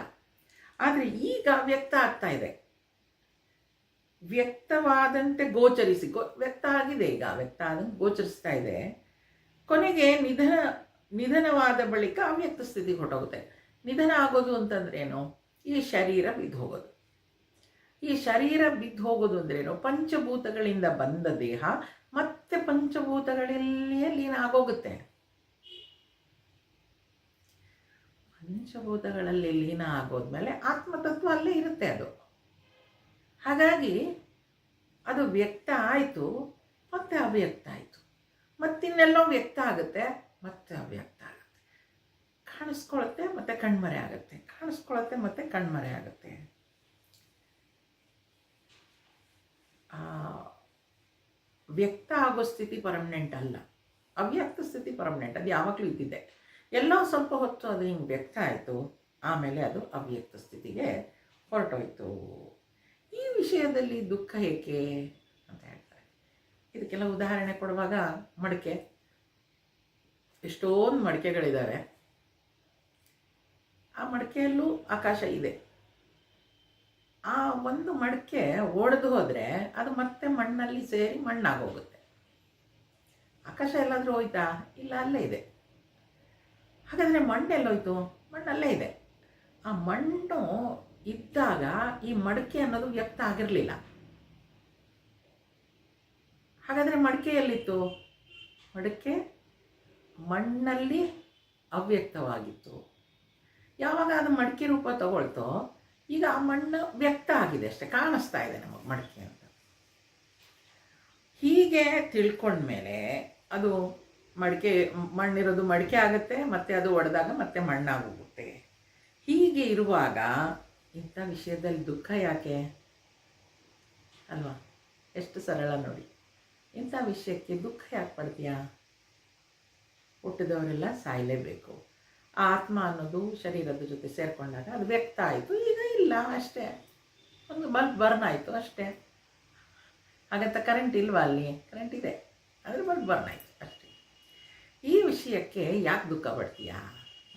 ಆದರೆ ಈಗ ವ್ಯಕ್ತ ಆಗ್ತಾ ಇದೆ. ವ್ಯಕ್ತವಾದಂತೆ ಗೋಚರಿಸಿ ವ್ಯಕ್ತ ಆಗಿದೆ, ಈಗ ವ್ಯಕ್ತ ಆದಂತೆ ಗೋಚರಿಸ್ತಾ ಇದೆ. ಕೊನೆಗೆ ನಿಧನವಾದ ಬಳಿಕ ಅವ್ಯಕ್ತ ಸ್ಥಿತಿಗೆ ಹೊರಟೋಗುತ್ತೆ. ನಿಧನ ಆಗೋದು ಅಂತಂದ್ರೆ ಏನು? ಈ ಶರೀರ ಬಿದ್ದು ಹೋಗೋದು. ಈ ಶರೀರ ಬಿದ್ದು ಹೋಗೋದು ಅಂದ್ರೇನು? ಪಂಚಭೂತಗಳಿಂದ ಬಂದ ದೇಹ ಮತ್ತೆ ಪಂಚಭೂತಗಳಲ್ಲಿಯೇ ಲೀನ ಆಗೋಗುತ್ತೆ. ಪಂಚಭೂತಗಳಲ್ಲಿ ಲೀನ ಆಗೋದ್ಮೇಲೆ ಆತ್ಮತತ್ವ ಅಲ್ಲೇ ಇರುತ್ತೆ ಅದು. ಹಾಗಾಗಿ ಅದು ವ್ಯಕ್ತ ಆಯಿತು, ಮತ್ತೆ ಅವ್ಯಕ್ತ ಆಯಿತು, ಮತ್ತಿನ್ನೆಲ್ಲೋ ವ್ಯಕ್ತ ಆಗುತ್ತೆ, ಮತ್ತೆ ಅವ್ಯಕ್ತ ಆಗುತ್ತೆ, ಕಾಣಿಸ್ಕೊಳುತ್ತೆ ಮತ್ತೆ ಕಣ್ಮರೆ ಆಗುತ್ತೆ, ಕಾಣಿಸ್ಕೊಳುತ್ತೆ ಮತ್ತೆ ಕಣ್ಮರೆ ಆಗುತ್ತೆ. ವ್ಯಕ್ತ ಆಗೋ ಸ್ಥಿತಿ ಪರ್ಮನೆಂಟ್ ಅಲ್ಲ, ಅವ್ಯಕ್ತ ಸ್ಥಿತಿ ಪರ್ಮನೆಂಟ್. ಅದು ಯಾವಾಗಲೂ ಇದ್ದಿದೆ. ಎಲ್ಲೋ ಸ್ವಲ್ಪ ಹೊತ್ತು ಅದು ಹಿಂಗೆ ವ್ಯಕ್ತ ಆಯಿತು, ಆಮೇಲೆ ಅದು ಅವ್ಯಕ್ತ ಸ್ಥಿತಿಗೆ ಹೊರಟೋಯ್ತು. ಈ ವಿಷಯದಲ್ಲಿ ದುಃಖ ಏಕೆ ಅಂತ ಹೇಳ್ತಾರೆ. ಇದಕ್ಕೆಲ್ಲ ಉದಾಹರಣೆ ಕೊಡುವಾಗ ಮಡಿಕೆ, ಎಷ್ಟೊಂದು ಮಡಿಕೆಗಳಿದ್ದಾವೆ. ಆ ಮಡಿಕೆಯಲ್ಲೂ ಆಕಾಶ ಇದೆ. ಆ ಒಂದು ಮಡಿಕೆ ಒಡೆದು ಹೋದರೆ ಅದು ಮತ್ತೆ ಮಣ್ಣಲ್ಲಿ ಸೇರಿ ಮಣ್ಣಾಗೋಗುತ್ತೆ. ಆಕಾಶ ಎಲ್ಲಾದರೂ ಹೋಯ್ತಾ? ಇಲ್ಲ, ಅಲ್ಲೇ ಇದೆ. ಹಾಗಾದರೆ ಮಣ್ಣೆಲ್ಲೋಯ್ತು? ಮಣ್ಣಲ್ಲೇ ಇದೆ. ಆ ಮಣ್ಣು ಇದ್ದಾಗ ಈ ಮಡಿಕೆ ಅನ್ನೋದು ವ್ಯಕ್ತ ಆಗಿರಲಿಲ್ಲ. ಹಾಗಾದರೆ ಮಡಿಕೆ ಎಲ್ಲಿತ್ತು? ಮಡಿಕೆ ಮಣ್ಣಲ್ಲಿ ಅವ್ಯಕ್ತವಾಗಿತ್ತು. ಯಾವಾಗ ಅದು ಮಡಿಕೆ ರೂಪ ತಗೊಳ್ತೋ, ಈಗ ಆ ಮಣ್ಣು ವ್ಯಕ್ತ ಆಗಿದೆ ಅಷ್ಟೆ, ಕಾಣಿಸ್ತಾ ಇದೆ ನಮಗೆ ಮಡಿಕೆ ಅಂತ. ಹೀಗೆ ತಿಳ್ಕೊಂಡ್ಮೇಲೆ ಅದು ಮಣ್ಣಿರೋದು ಮಡಿಕೆ ಆಗುತ್ತೆ, ಮತ್ತೆ ಅದು ಒಡೆದಾಗ ಮತ್ತೆ ಮಣ್ಣಾಗೋಗುತ್ತೆ. ಹೀಗೆ ಇರುವಾಗ ಇಂಥ ವಿಷಯದಲ್ಲಿ ದುಃಖ ಯಾಕೆ ಅಲ್ವಾ? ಎಷ್ಟು ಸರಳ ನೋಡಿ. ಇಂಥ ವಿಷಯಕ್ಕೆ ದುಃಖ ಯಾಕೆ ಪಡ್ತೀಯಾ? ಹುಟ್ಟಿದವರೆಲ್ಲ ಸಾಯಲೇಬೇಕು. ಆ ಆತ್ಮ ಅನ್ನೋದು ಶರೀರದ ಜೊತೆ ಸೇರಿಕೊಂಡಾಗ ಅದು ವ್ಯಕ್ತ ಆಯಿತು, ಈಗ ಇಲ್ಲ ಅಷ್ಟೇ. ಒಂದು ಬಲ್ಬ್ ಬರ್ನ್ ಆಯಿತು ಅಷ್ಟೇ. ಹಾಗಂತ ಕರೆಂಟ್ ಇಲ್ವಾ? ಅಲ್ಲಿ ಕರೆಂಟ್ ಇದೆ, ಆದರೆ ಬಲ್ಬ್ ಬರ್ನ್ ಆಯಿತು ಅಷ್ಟೇ. ಈ ವಿಷಯಕ್ಕೆ ಯಾಕೆ ದುಃಖ ಪಡ್ತೀಯಾ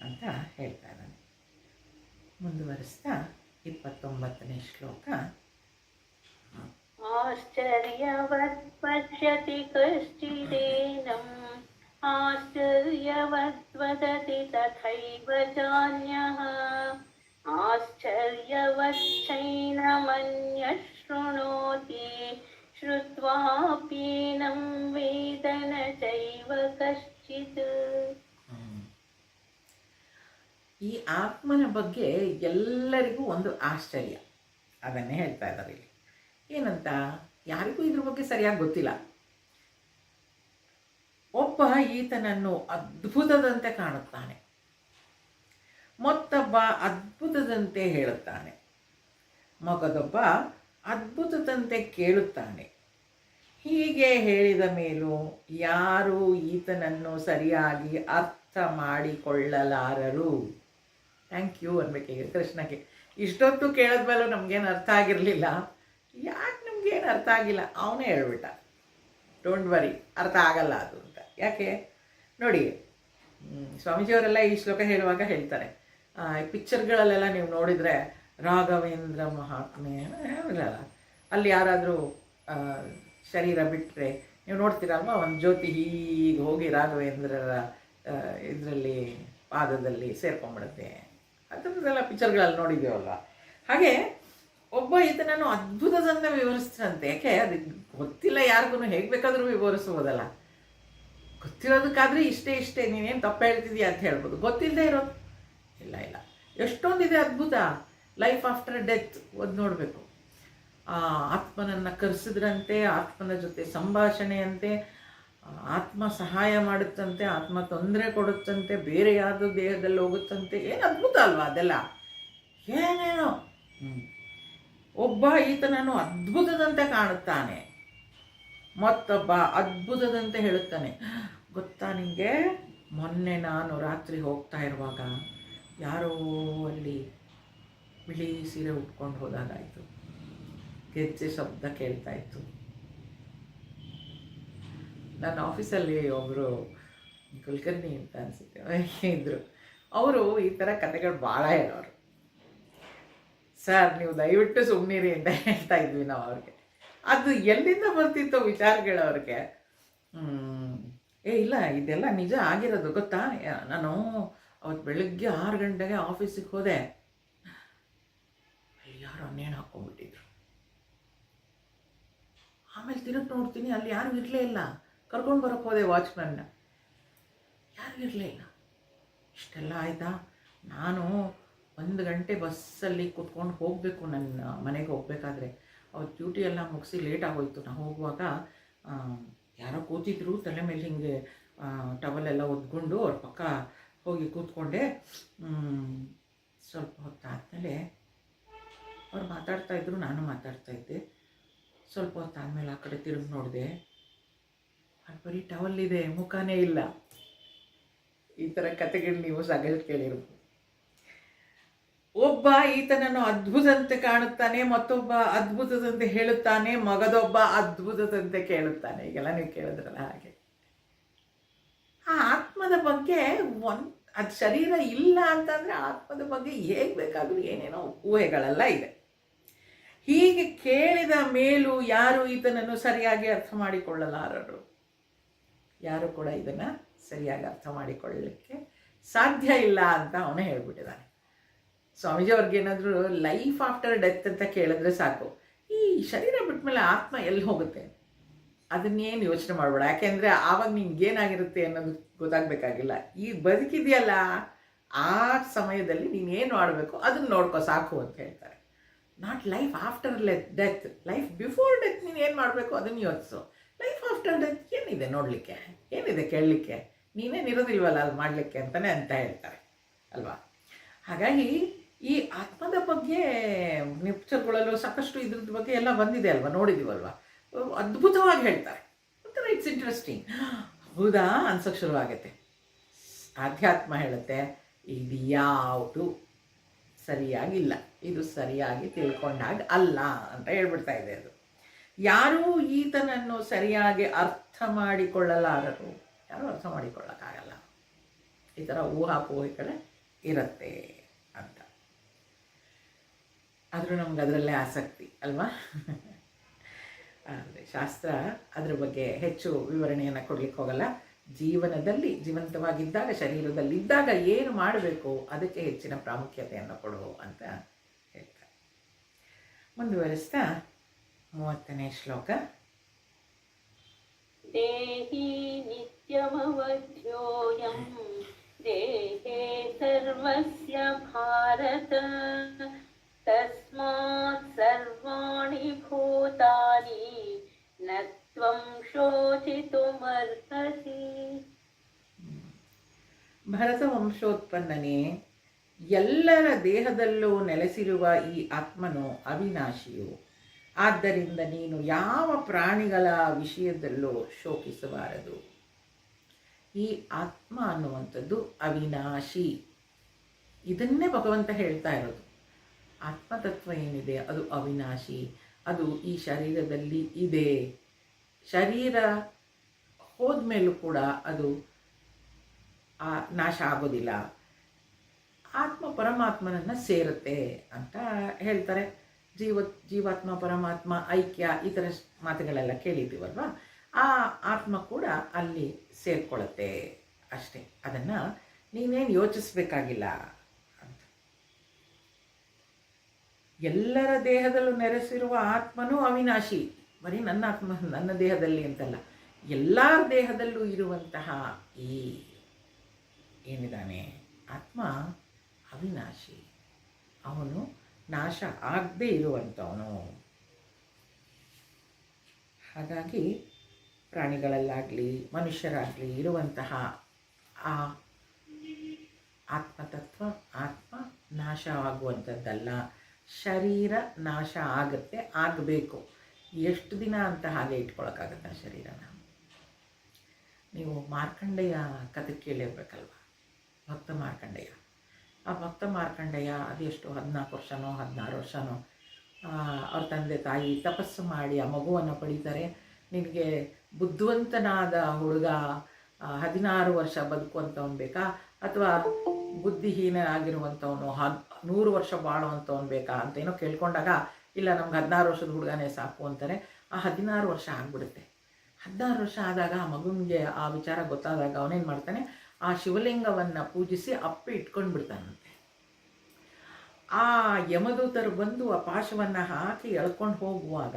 ಅಂತ ಹೇಳ್ತಾ ಇದ್ದಾನೆ. ಮುಂದುವರಿಸ್ತಾ 29ನೇ ಶ್ಲೋಕ. ಆಶ್ಚರ್ಯವತ್ ಪಶ್ಯತಿ ಕಶ್ಚಿದೇನಂ ಆಶ್ಚರ್ಯವತ್ ವದತಿ ತಥೈವ ಚಾನ್ಯಃ ಆಶ್ಚರ್ಯವಚ್ಚೈನಮನ್ಯಃ ಶೃಣೋತಿ ಶ್ರುತ್ವಾಪ್ಯೇನಂ ವೇದ ನ ಚೈವ ಕಶ್ಚಿತ್. ಈ ಆತ್ಮನ ಬಗ್ಗೆ ಎಲ್ಲರಿಗೂ ಒಂದು ಆಶ್ಚರ್ಯ, ಅದನ್ನೇ ಹೇಳ್ತಾ ಇದ್ದಾರೆ ಇಲ್ಲಿ. ಏನಂತ? ಯಾರಿಗೂ ಇದ್ರ ಬಗ್ಗೆ ಸರಿಯಾಗಿ ಗೊತ್ತಿಲ್ಲ. ಒಬ್ಬ ಈತನನ್ನು ಅದ್ಭುತದಂತೆ ಕಾಣುತ್ತಾನೆ, ಮತ್ತೊಬ್ಬ ಅದ್ಭುತದಂತೆ ಹೇಳುತ್ತಾನೆ, ಮಗದೊಬ್ಬ ಅದ್ಭುತದಂತೆ ಕೇಳುತ್ತಾನೆ. ಹೀಗೆ ಹೇಳಿದ ಮೇಲೂ ಯಾರೂ ಈತನನ್ನು ಸರಿಯಾಗಿ ಅರ್ಥ ಮಾಡಿಕೊಳ್ಳಲಾರರು. Thank you ಅನ್ಬೇಕೀಗ ಕೃಷ್ಣಕ್ಕೆ. ಇಷ್ಟೊತ್ತು ಕೇಳಿದ್ಮೇಲೂ ನಮಗೇನು ಅರ್ಥ ಆಗಿರಲಿಲ್ಲ. ಯಾಕೆ ನಮಗೇನು ಅರ್ಥ ಆಗಿಲ್ಲ? ಅವನೇ ಹೇಳ್ಬಿಟ್ಟ. ಡೋಂಟ್ ವರಿ, ಅರ್ಥ ಆಗಲ್ಲ ಅದು ಅಂತ. ಯಾಕೆ ನೋಡಿ, ಸ್ವಾಮೀಜಿಯವರೆಲ್ಲ ಈ ಶ್ಲೋಕ ಹೇಳುವಾಗ ಹೇಳ್ತಾರೆ, ಈ ಪಿಕ್ಚರ್ಗಳಲ್ಲೆಲ್ಲ ನೀವು ನೋಡಿದರೆ ರಾಘವೇಂದ್ರ ಮಹಾತ್ಮೆ ಇರಲ್ಲ, ಅಲ್ಲಿ ಯಾರಾದರೂ ಶರೀರ ಬಿಟ್ಟರೆ ನೀವು ನೋಡ್ತೀರಲ್ವ, ಒಂದು ಜ್ಯೋತಿ ಹೀಗೆ ಹೋಗಿ ರಾಘವೇಂದ್ರರ ಇದರಲ್ಲಿ ಪಾದದಲ್ಲಿ ಸೇರ್ಕೊಂಡ್ಬಿಡುತ್ತೆ. ಅದನ್ನೆಲ್ಲ ಪಿಕ್ಚರ್ಗಳಲ್ಲಿ ನೋಡಿದ್ದೀವಲ್ವ. ಹಾಗೆ ಒಬ್ಬ ಈತನನ್ನು ಅದ್ಭುತದಿಂದ ವಿವರಿಸ್ತಾರಂತೆ. ಯಾಕೆ ಅದು ಗೊತ್ತಿಲ್ಲ ಯಾರಿಗೂ, ಹೇಗೆ ಬೇಕಾದರೂ ವಿವರಿಸ್ಬೋದಲ್ಲ. ಗೊತ್ತಿರೋದಕ್ಕಾದರೆ ಇಷ್ಟೇ ನೀನೇನು ತಪ್ಪು ಹೇಳ್ತಿದ್ದೀಯ ಅಂತ ಹೇಳ್ಬೋದು. ಗೊತ್ತಿಲ್ಲದೆ ಇರೋದು ಇಲ್ಲ, ಎಷ್ಟೊಂದಿದೆ ಅದ್ಭುತ. ಲೈಫ್ ಆಫ್ಟರ್ ಡೆತ್ ಓದಿ ನೋಡಬೇಕು. ಆತ್ಮನನ್ನು ಕರೆಸಿದ್ರಂತೆ, ಆತ್ಮನ ಜೊತೆ ಸಂಭಾಷಣೆಯಂತೆ, ಆತ್ಮ ಸಹಾಯ ಮಾಡುತ್ತಂತೆ, ಆತ್ಮ ತೊಂದರೆ ಕೊಡುತ್ತಂತೆ, ಬೇರೆ ಯಾವುದೋ ದೇಹದಲ್ಲಿ ಹೋಗುತ್ತಂತೆ. ಏನು ಅದ್ಭುತ ಅಲ್ವಾ ಅದೆಲ್ಲ, ಏನೇನೋ. ಒಬ್ಬ ಈತನನ್ನು ಅದ್ಭುತದಂತೆ ಕಾಣುತ್ತಾನೆ, ಮತ್ತೊಬ್ಬ ಅದ್ಭುತದಂತೆ ಹೇಳುತ್ತಾನೆ. ಗೊತ್ತಾ ನಿಮಗೆ, ಮೊನ್ನೆ ನಾನು ರಾತ್ರಿ ಹೋಗ್ತಾ ಇರುವಾಗ ಯಾರೋ ಅಲ್ಲಿ ಬಿಳಿ ಸೀರೆ ಉಟ್ಕೊಂಡು ಹೋದಾಗಾಯಿತು, ಗೆಜ್ಜೆ ಶಬ್ದ ಕೇಳ್ತಾ ಇತ್ತು. ನನ್ನ ಆಫೀಸಲ್ಲಿ ಒಬ್ಬರು ಕುಲಕರ್ಣಿ ಅಂತ ಅನಿಸುತ್ತೆ ಇದ್ದರು. ಅವರು ಈ ಥರ ಕಥೆಗಳು ಭಾಳ ಹೇಳೋರು. ಸರ್ ನೀವು ದಯವಿಟ್ಟು ಸುಮ್ಮನಿರಿ ಅಂತ ಹೇಳ್ತಾ ಇದ್ವಿ ನಾವು ಅವ್ರಿಗೆ. ಅದು ಎಲ್ಲಿಂದ ಬರ್ತಿತ್ತು ವಿಚಾರಗಳವ್ರಿಗೆ. ಇಲ್ಲ ಇದೆಲ್ಲ ನಿಜ ಆಗಿರೋದು. ಗೊತ್ತಾ, ನಾನು ಅವತ್ತು ಬೆಳಗ್ಗೆ 6 ಗಂಟೆಗೆ ಆಫೀಸಿಗೆ ಹೋದೆ, ಅಲ್ಲಿ ಯಾರು ನೇಣು ಹಾಕ್ಕೊಂಡ್ಬಿಟ್ಟಿದ್ರು. ಆಮೇಲೆ ತಿರುಗಿ ನೋಡ್ತೀನಿ, ಅಲ್ಲಿ ಯಾರು ಇರಲೇ ಇಲ್ಲ. ಕರ್ಕೊಂಡು ಬರೋಕ್ಕೆ ಹೋದೆ ವಾಚ್ಮನ್ನ, ಯಾರು ಇರಲೇ ಇಲ್ಲ. ಇಷ್ಟೆಲ್ಲ ಆಯಿತಾ, ನಾನು 1 ಗಂಟೆ ಬಸ್ಸಲ್ಲಿ ಕೂತ್ಕೊಂಡು ಹೋಗಬೇಕು, ನನ್ನ ಮನೆಗೆ ಹೋಗಬೇಕಾದ್ರೆ. ಅವತ್ತು ಡ್ಯೂಟಿ ಎಲ್ಲ ಮುಗಿಸಿ ಲೇಟ್ ಆಗೋಯ್ತು. ನಾನು ಹೋಗುವಾಗ ಯಾರೋ ಕೂತಿದ್ರು, ತಲೆ ಮೇಲೆ ಹಿಂಗೆ ಟವಲೆಲ್ಲ ಒದ್ಕೊಂಡು ಅವ್ರ ಪಕ್ಕ ಹೋಗಿ ಕೂತ್ಕೊಂಡೆ. ಸ್ವಲ್ಪ ಹೊತ್ತಾದಮೇಲೆ ಅವ್ರು ಮಾತಾಡ್ತಾಯಿದ್ರು, ನಾನು ಮಾತಾಡ್ತಾಯಿದ್ದೆ. ಸ್ವಲ್ಪ ಹೊತ್ತಾದಮೇಲೆ ಆ ಕಡೆ ತಿರುಗಿ ನೋಡಿದೆ, ಅದು ಬರೀ ಟವಲ್ಲಿದೆ, ಮುಖನೇ ಇಲ್ಲ. ಈ ಥರ ಕತೆಗಳು ನೀವು ಸಾಕಷ್ಟು ಕೇಳಿರ್ಬೋದು. ಒಬ್ಬ ಈತನನ್ನು ಅದ್ಭುತದಂತೆ ಕಾಣುತ್ತಾನೆ, ಮತ್ತೊಬ್ಬ ಅದ್ಭುತದಂತೆ ಹೇಳುತ್ತಾನೆ, ಮಗದೊಬ್ಬ ಅದ್ಭುತದಂತೆ ಕೇಳುತ್ತಾನೆ. ಈಗೆಲ್ಲ ನೀವು ಕೇಳಿದ್ರಲ್ಲ ಹಾಗೆ. ಆ ಆತ್ಮದ ಬಗ್ಗೆ ಅದು ಶರೀರ ಇಲ್ಲ ಅಂತಂದರೆ ಆತ್ಮದ ಬಗ್ಗೆ ಹೇಗೆ ಬೇಕಾದರೂ ಏನೇನೋ ಊಹೆಗಳೆಲ್ಲ ಇದೆ. ಹೀಗೆ ಕೇಳಿದ ಮೇಲೂ ಯಾರು ಈತನನ್ನು ಸರಿಯಾಗಿ ಅರ್ಥ ಮಾಡಿಕೊಳ್ಳಲಾರರು. ಯಾರು ಕೂಡ ಇದನ್ನು ಸರಿಯಾಗಿ ಅರ್ಥ ಮಾಡಿಕೊಳ್ಳಲಿಕ್ಕೆ ಸಾಧ್ಯ ಇಲ್ಲ ಅಂತ ಅವನು ಹೇಳ್ಬಿಟ್ಟಿದ್ದಾನೆ. ಸ್ವಾಮೀಜಿ ಅವ್ರಿಗೇನಾದರೂ ಲೈಫ್ ಆಫ್ಟರ್ ಡೆತ್ ಅಂತ ಕೇಳಿದ್ರೆ ಸಾಕು, ಈ ಶರೀರ ಬಿಟ್ಟ ಮೇಲೆ ಆತ್ಮ ಎಲ್ಲಿ ಹೋಗುತ್ತೆ ಅದನ್ನೇನು ಯೋಚನೆ ಮಾಡಬೇಡ. ಯಾಕೆಂದರೆ ಆವಾಗ ನಿನ್ಗೇನಾಗಿರುತ್ತೆ ಅನ್ನೋದು ಗೊತ್ತಾಗಬೇಕಾಗಿಲ್ಲ. ಈ ಬದುಕಿದೆಯಲ್ಲ, ಆ ಸಮಯದಲ್ಲಿ ನೀನೇನು ಮಾಡಬೇಕು ಅದನ್ನು ನೋಡ್ಕೋ ಸಾಕು ಅಂತ ಹೇಳ್ತಾರೆ. Not life after death, life before death ನೀನು ಏನು ಮಾಡಬೇಕು ಅದನ್ನು ಯೋಚಿಸು. ಲೈಫ್ ಆಫ್ಟರ್ ಡೆತ್ ಏನಿದೆ ನೋಡಲಿಕ್ಕೆ, ಏನಿದೆ ಕೇಳಲಿಕ್ಕೆ, ನೀನೇನಿರೋದಿಲ್ವಲ್ಲ ಅಲ್ಲಿ ಮಾಡಲಿಕ್ಕೆ ಅಂತಲೇ ಅಂತ ಹೇಳ್ತಾರೆ ಅಲ್ವಾ. ಹಾಗಾಗಿ ಈ ಆತ್ಮದ ಬಗ್ಗೆ ಪಿಕ್ಚರ್ಗಳಲ್ಲೂ ಸಾಕಷ್ಟು ಇದ್ರದ್ದು ಬಗ್ಗೆ ಎಲ್ಲ ಬಂದಿದೆ ಅಲ್ವಾ, ನೋಡಿದ್ದೀವಲ್ವ. ಅದ್ಭುತವಾಗಿ ಹೇಳ್ತಾರೆ. ಒಂಥರ ಇಟ್ಸ್ ಇಂಟ್ರೆಸ್ಟಿಂಗ್. ಹೌದಾ ಅನ್ಸೋಕ್ಕೆ ಶುರುವಾಗುತ್ತೆ. ಆಧ್ಯಾತ್ಮ ಹೇಳುತ್ತೆ ಇದು ಯಾವುದು ಸರಿಯಾಗಿಲ್ಲ, ಇದು ಸರಿಯಾಗಿ ತಿಳ್ಕೊಂಡಾಗ ಅಲ್ಲ ಅಂತ ಹೇಳ್ಬಿಡ್ತಾ ಇದೆ. ಅದು ಯಾರೂ ಈತನನ್ನು ಸರಿಯಾಗಿ ಅರ್ಥ ಮಾಡಿಕೊಳ್ಳಲಾರರು. ಯಾರೂ ಅರ್ಥ ಮಾಡಿಕೊಳ್ಳೋಕ್ಕಾಗಲ್ಲ. ಈ ಥರ ಊಹಾಪೋಹಿಗಳೇ ಇರುತ್ತೆ ಅಂತ. ಆದರೂ ನಮ್ಗೆ ಅದರಲ್ಲೇ ಆಸಕ್ತಿ ಅಲ್ವಾ. ಅಂದರೆ ಶಾಸ್ತ್ರ ಅದ್ರ ಬಗ್ಗೆ ಹೆಚ್ಚು ವಿವರಣೆಯನ್ನು ಕೊಡಲಿಕ್ಕೆ ಹೋಗಲ್ಲ. ಜೀವನದಲ್ಲಿ ಜೀವಂತವಾಗಿದ್ದಾಗ, ಶರೀರದಲ್ಲಿದ್ದಾಗ ಏನು ಮಾಡಬೇಕು ಅದಕ್ಕೆ ಹೆಚ್ಚಿನ ಪ್ರಾಮುಖ್ಯತೆಯನ್ನು ಕೊಡು ಅಂತ ಹೇಳ್ತಾರೆ. ಮುಂದುವರಿಸ್ತಾ 30ನೇ ಶ್ಲೋಕ. ದೇಹಿ ನಿತ್ಯಮವಧ್ಯೋಯಂ ದೇಹೇ ಸರ್ವಸ್ಯ ಭಾರತ ತಸ್ಮಾತ್ ಸರ್ವಾಣಿ ಭೂತಾನಿ ನ ತ್ವಂ ಶೋಚಿತುಮರ್ಹಸಿ. ಭರತ ವಂಶೋತ್ಪನ್ನನೇ, ಎಲ್ಲರ ದೇಹದಲ್ಲೂ ನೆಲೆಸಿರುವ ಈ ಆತ್ಮನು ಅವಿನಾಶಿಯು. ಆದ್ದರಿಂದ ನೀನು ಯಾವ ಪ್ರಾಣಿಗಳ ವಿಷಯದಲ್ಲೂ ಶೋಕಿಸಬಾರದು. ಈ ಆತ್ಮ ಅನ್ನುವಂಥದ್ದು ಅವಿನಾಶಿ. ಇದನ್ನೇ ಭಗವಂತ ಹೇಳ್ತಾ ಇರೋದು. ಆತ್ಮತತ್ವ ಏನಿದೆ ಅದು ಅವಿನಾಶಿ, ಅದು ಈ ಶರೀರದಲ್ಲಿ ಇದೆ. ಶರೀರ ಹೋದ್ಮೇಲೂ ಕೂಡ ಅದು ನಾಶ ಆಗೋದಿಲ್ಲ, ಆತ್ಮ ಪರಮಾತ್ಮನನ್ನು ಸೇರುತ್ತೆ ಅಂತ ಹೇಳ್ತಾರೆ. ಜೀವಾತ್ಮ ಪರಮಾತ್ಮ ಐಕ್ಯ ಈ ಥರ ಮಾತುಗಳೆಲ್ಲ ಕೇಳಿದ್ದೀವಲ್ವ. ಆ ಆತ್ಮ ಕೂಡ ಅಲ್ಲಿ ಸೇರ್ಕೊಳ್ಳುತ್ತೆ ಅಷ್ಟೇ. ಅದನ್ನು ನೀನೇನು ಯೋಚಿಸ್ಬೇಕಾಗಿಲ್ಲ ಅಂತ. ಎಲ್ಲರ ದೇಹದಲ್ಲೂ ನೆಲೆಸಿರುವ ಆತ್ಮನೂ ಅವಿನಾಶಿ. ಬರೀ ನನ್ನ ಆತ್ಮ ನನ್ನ ದೇಹದಲ್ಲಿ ಅಂತಲ್ಲ, ಎಲ್ಲ ದೇಹದಲ್ಲೂ ಇರುವಂತಹ ಈ ಏನಿದ್ದಾನೆ ಆತ್ಮ ಅವಿನಾಶಿ. ಅವನು ನಾಶ ಆಗದೇ ಇರುವಂಥವನು. ಹಾಗಾಗಿ ಪ್ರಾಣಿಗಳಲ್ಲಾಗಲಿ ಮನುಷ್ಯರಾಗಲಿ ಇರುವಂತಹ ಆ ಆತ್ಮತತ್ವ, ಆತ್ಮ ನಾಶ ಆಗುವಂಥದ್ದಲ್ಲ. ಶರೀರ ನಾಶ ಆಗುತ್ತೆ, ಆಗಬೇಕು. ಎಷ್ಟು ದಿನ ಅಂತ ಹಾಗೆ ಇಟ್ಕೊಳಕ್ಕಾಗತ್ತೆ ಆ ಶರೀರನ? ನೀವು ಮಾರ್ಕಂಡೇಯ ಕತೆ ಕೇಳಿರ್ಬೇಕಲ್ವ, ಭಕ್ತ ಮಾರ್ಕಂಡೇಯ. ಆ ಭಕ್ತ ಮಾರ್ಕಂಡೇಯ ಅದೆಷ್ಟು 14 ವರ್ಷನೋ 16 ವರ್ಷನೋ ಅವ್ರ ತಂದೆ ತಾಯಿ ತಪಸ್ಸು ಮಾಡಿ ಆ ಮಗುವನ್ನು ಪಡೀತಾರೆ. ನಿನಗೆ ಬುದ್ಧಿವಂತನಾದ ಹುಡುಗ 16 ವರ್ಷ ಬದುಕುವಂಥವ್ನು ಬೇಕಾ, ಅಥವಾ ಬುದ್ಧಿಹೀನ ಆಗಿರುವಂಥವನು 100 ವರ್ಷ ಬಾಳುವಂಥವ್ನು ಬೇಕಾ ಅಂತ ಏನೋ ಕೇಳ್ಕೊಂಡಾಗ, ಇಲ್ಲ ನಮ್ಗೆ 16 ವರ್ಷದ ಹುಡುಗನೇ ಸಾಕು ಅಂತಾರೆ. ಆ 16 ವರ್ಷ ಆಗಿಬಿಡುತ್ತೆ. 16 ವರ್ಷ ಆದಾಗ ಆ ಮಗುವಿಗೆ ಆ ವಿಚಾರ ಗೊತ್ತಾದಾಗ ಅವನೇನು ಮಾಡ್ತಾನೆ, ಆ ಶಿವಲಿಂಗವನ್ನು ಪೂಜಿಸಿ ಅಪ್ಪಿ ಇಟ್ಕೊಂಡು ಬಿಡ್ತಾನಂತೆ. ಆ ಯಮದೂತರು ಬಂದು ಆ ಪಾಶವನ್ನು ಹಾಕಿ ಎಳ್ಕೊಂಡು ಹೋಗುವಾಗ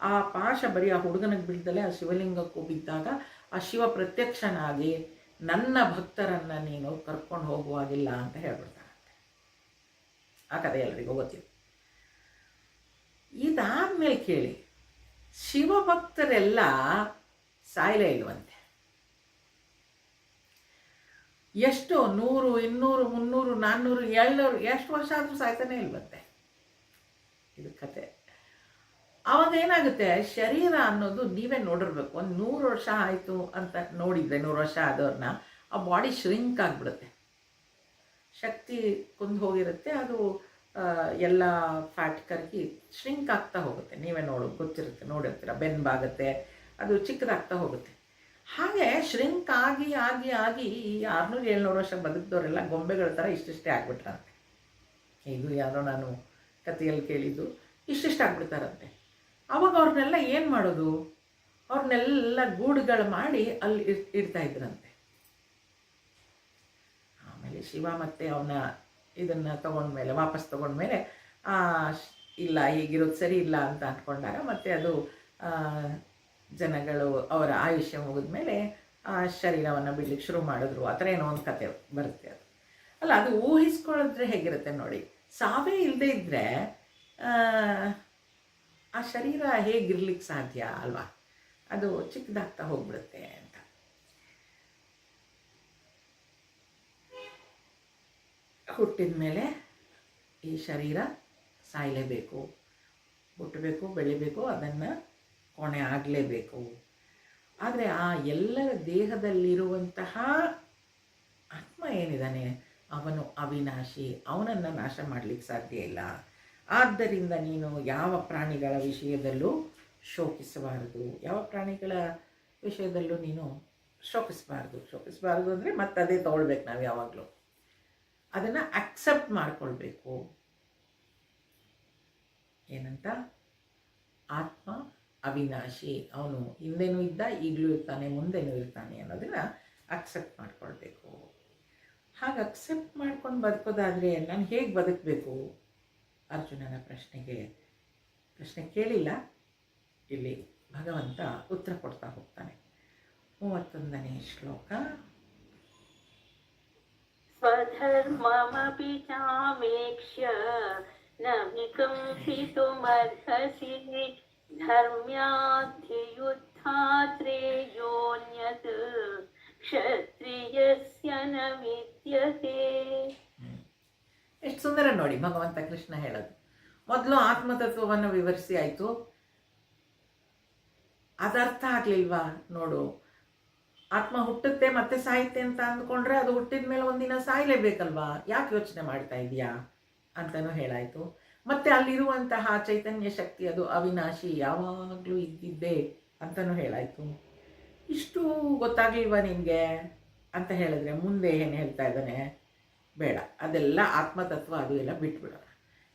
ಆ ಪಾಶ ಬರೀ ಆ ಹುಡುಗನಿಗೆ ಬೀಳ್ದಲೆ ಆ ಶಿವಲಿಂಗಕ್ಕೂ ಬಿದ್ದಾಗ ಆ ಶಿವ ಪ್ರತ್ಯಕ್ಷನಾಗಿ ನನ್ನ ಭಕ್ತರನ್ನು ನೀನು ಕರ್ಕೊಂಡು ಹೋಗುವಾಗಿಲ್ಲ ಅಂತ ಹೇಳ್ಬಿಡ್ತಾನಂತೆ. ಆ ಕಥೆ ಎಲ್ಲರಿಗೂ ಗೊತ್ತಿದೆ. ಇದಾದ್ಮೇಲೆ ಕೇಳಿ, ಶಿವಭಕ್ತರೆಲ್ಲ ಸಾಯಲೇ ಇಲ್ವಂತೆ. ಎಷ್ಟು 100, 200, 300, 400, 700 ಎಷ್ಟು ವರ್ಷ ಆದರೂ ಸಾಯ್ತಾನೆ ಇಲ್ವಂತೆ. ಇದು ಕತೆ. ಅವಾಗ ಏನಾಗುತ್ತೆ, ಶರೀರ ಅನ್ನೋದು ನೀವೇ ನೋಡಿರ್ಬೇಕು. ಒಂದು 100 ವರ್ಷ ಆಯಿತು ಅಂತ ನೋಡಿದರೆ, 100 ವರ್ಷ ಆದವ್ರನ್ನ ಆ ಬಾಡಿ ಶ್ರಿಂಕ್ ಆಗಿಬಿಡುತ್ತೆ. ಶಕ್ತಿ ಕುಂದು ಹೋಗಿರುತ್ತೆ. ಅದು ಎಲ್ಲ ಫ್ಯಾಟ್ ಕರಗಿ ಶ್ರಿಂಕ್ ಆಗ್ತಾ ಹೋಗುತ್ತೆ. ನೀವೇ ಗೊತ್ತಿರುತ್ತೆ, ನೋಡಿರ್ತೀರ. ಬೆನ್ಬಾಗುತ್ತೆ, ಅದು ಚಿಕ್ಕದಾಗ್ತಾ ಹೋಗುತ್ತೆ. ಹಾಗೆ ಶ್ರಿಂಕ್ ಆಗಿ ಆಗಿ ಆಗಿ ಈ 600-700 ವರ್ಷ ಬದುಕಿದವರೆಲ್ಲ ಗೊಂಬೆಗಳ ಥರ ಇಷ್ಟಿಷ್ಟೇ ಆಗ್ಬಿಟ್ರಂತೆ. ಇದು ಯಾರೋ ನಾನು ಕಥೆಯಲ್ಲಿ ಕೇಳಿದ್ದು. ಇಷ್ಟಿಷ್ಟ ಆಗ್ಬಿಡ್ತಾರಂತೆ. ಅವಾಗ ಅವ್ರನ್ನೆಲ್ಲ ಏನು ಮಾಡೋದು, ಅವ್ರನ್ನೆಲ್ಲ ಗೂಡುಗಳು ಮಾಡಿ ಅಲ್ಲಿ ಇಡ್ತಾ ಇದ್ರಂತೆ. ಆಮೇಲೆ ಶಿವ ಮತ್ತೆ ಅವನ ಇದನ್ನು ತೊಗೊಂಡ್ಮೇಲೆ, ವಾಪಸ್ ತೊಗೊಂಡ್ಮೇಲೆ ಇಲ್ಲ ಹೀಗಿರೋದು ಸರಿ ಇಲ್ಲ ಅಂತ ಅಂದ್ಕೊಂಡಾಗ ಮತ್ತೆ ಅದು ಜನಗಳು ಅವರ ಆಯುಷ್ಯ ಮುಗಿದ್ಮೇಲೆ ಆ ಶರೀರವನ್ನು ಬಿಡ್ಲಿಕ್ಕೆ ಶುರು ಮಾಡಿದ್ರು. ಆ ಥರ ಏನೋ ಒಂದು ಕತೆ ಬರುತ್ತೆ. ಅದು ಅಲ್ಲ, ಅದು ಊಹಿಸ್ಕೊಳ್ಳಿದ್ರೆ ಹೇಗಿರುತ್ತೆ ನೋಡಿ. ಸಾವೇ ಇಲ್ಲದೆ ಇದ್ದರೆ ಆ ಶರೀರ ಹೇಗಿರ್ಲಿಕ್ಕೆ ಸಾಧ್ಯ ಅಲ್ವಾ? ಅದು ಚಿಕ್ಕದಾಗ್ತಾ ಹೋಗ್ಬಿಡುತ್ತೆ ಅಂತ. ಹುಟ್ಟಿದ ಮೇಲೆ ಈ ಶರೀರ ಸಾಯಲೇಬೇಕು, ಹುಟ್ಟಬೇಕು, ಬೆಳಿಬೇಕು, ಅದನ್ನು ಕೊನೆ ಆಗಲೇಬೇಕು. ಆದರೆ ಆ ಎಲ್ಲರ ದೇಹದಲ್ಲಿರುವಂತಹ ಆತ್ಮ ಏನಿದ್ದಾನೆ ಅವನು ಅವಿನಾಶಿ. ಅವನನ್ನು ನಾಶ ಮಾಡಲಿಕ್ಕೆ ಸಾಧ್ಯ ಇಲ್ಲ. ಆದ್ದರಿಂದ ನೀನು ಯಾವ ಪ್ರಾಣಿಗಳ ವಿಷಯದಲ್ಲೂ ಶೋಕಿಸಬಾರದು. ಯಾವ ಪ್ರಾಣಿಗಳ ವಿಷಯದಲ್ಲೂ ನೀನು ಶೋಕಿಸಬಾರದು ಅಂದರೆ ಮತ್ತೆ ಅದೇ ತೊಗೊಳ್ಬೇಕು. ನಾವು ಯಾವಾಗಲೂ ಅದನ್ನು ಅಕ್ಸೆಪ್ಟ್ ಮಾಡಿಕೊಳ್ಬೇಕು. ಏನಂತ? ಆತ್ಮ ಅವಿನಾಶಿ, ಅವನು ಹಿಂದೆನೂ ಇದ್ದ, ಈಗಲೂ ಇರ್ತಾನೆ, ಮುಂದೆನೂ ಇರ್ತಾನೆ ಅನ್ನೋದನ್ನು ಅಕ್ಸೆಪ್ಟ್ ಮಾಡ್ಕೊಳ್ಬೇಕು. ಹಾಗೆ ಅಕ್ಸೆಪ್ಟ್ ಮಾಡ್ಕೊಂಡು ಬದುಕೋದಾದರೆ ನಾನು ಹೇಗೆ ಬದುಕಬೇಕು? ಅರ್ಜುನನ ಪ್ರಶ್ನೆ ಕೇಳಿಲ್ಲ, ಇಲ್ಲಿ ಭಗವಂತ ಉತ್ತರ ಕೊಡ್ತಾ ಹೋಗ್ತಾನೆ. 31ನೇ ಶ್ಲೋಕ. ಸ್ವಧರ್ಮಮಪಿ ಚಾವೇಕ್ಷ್ಯ ನ ವಿಕಂಪಿತುಮರ್ಹಸಿ ಧರ್ಮ್ಯಾಧಿಯುದ್ಧಾತ್ರೇಯೋನ್ಯತ್ ಕ್ಷತ್ರಿಯಸ್ಯ ನ ವಿದ್ಯತೆ. ಎಷ್ಟು ಸುಂದರ ನೋಡಿ ಭಗವಂತ ಕೃಷ್ಣ ಹೇಳೋದು. ಮೊದಲು ಆತ್ಮತತ್ವವನ್ನು ವಿವರಿಸಿ ಆಯಿತು. ಅದರ್ಥ ಆಗಲಿಲ್ವಾ ನೋಡು. ಆತ್ಮ ಹುಟ್ಟುತ್ತೆ ಮತ್ತೆ ಸಾಯುತ್ತೆ ಅಂತ ಅಂದ್ಕೊಂಡ್ರೆ ಅದು ಹುಟ್ಟಿದ ಮೇಲೆ ಒಂದಿನ ಸಾಯಲೇಬೇಕಲ್ವಾ, ಯಾಕೆ ಯೋಚನೆ ಮಾಡ್ತಾ ಇದೆಯಾ ಅಂತಲೂ ಹೇಳಾಯಿತು. ಮತ್ತು ಅಲ್ಲಿರುವಂತಹ ಚೈತನ್ಯ ಶಕ್ತಿ ಅದು ಅವಿನಾಶಿ, ಯಾವಾಗಲೂ ಇದ್ದಿದ್ದೇ ಅಂತಲೂ ಹೇಳಾಯಿತು. ಇಷ್ಟು ಗೊತ್ತಾಗಲಿಲ್ವಾ ನಿನಗೆ ಅಂತ ಹೇಳಿದ್ರೆ ಮುಂದೆ ಏನು ಹೇಳ್ತಾ ಇದ್ದಾನೆ, ಬೇಡ ಅದೆಲ್ಲ ಆತ್ಮತತ್ವ ಅದು ಎಲ್ಲ ಬಿಟ್ಬಿಡೋಣ.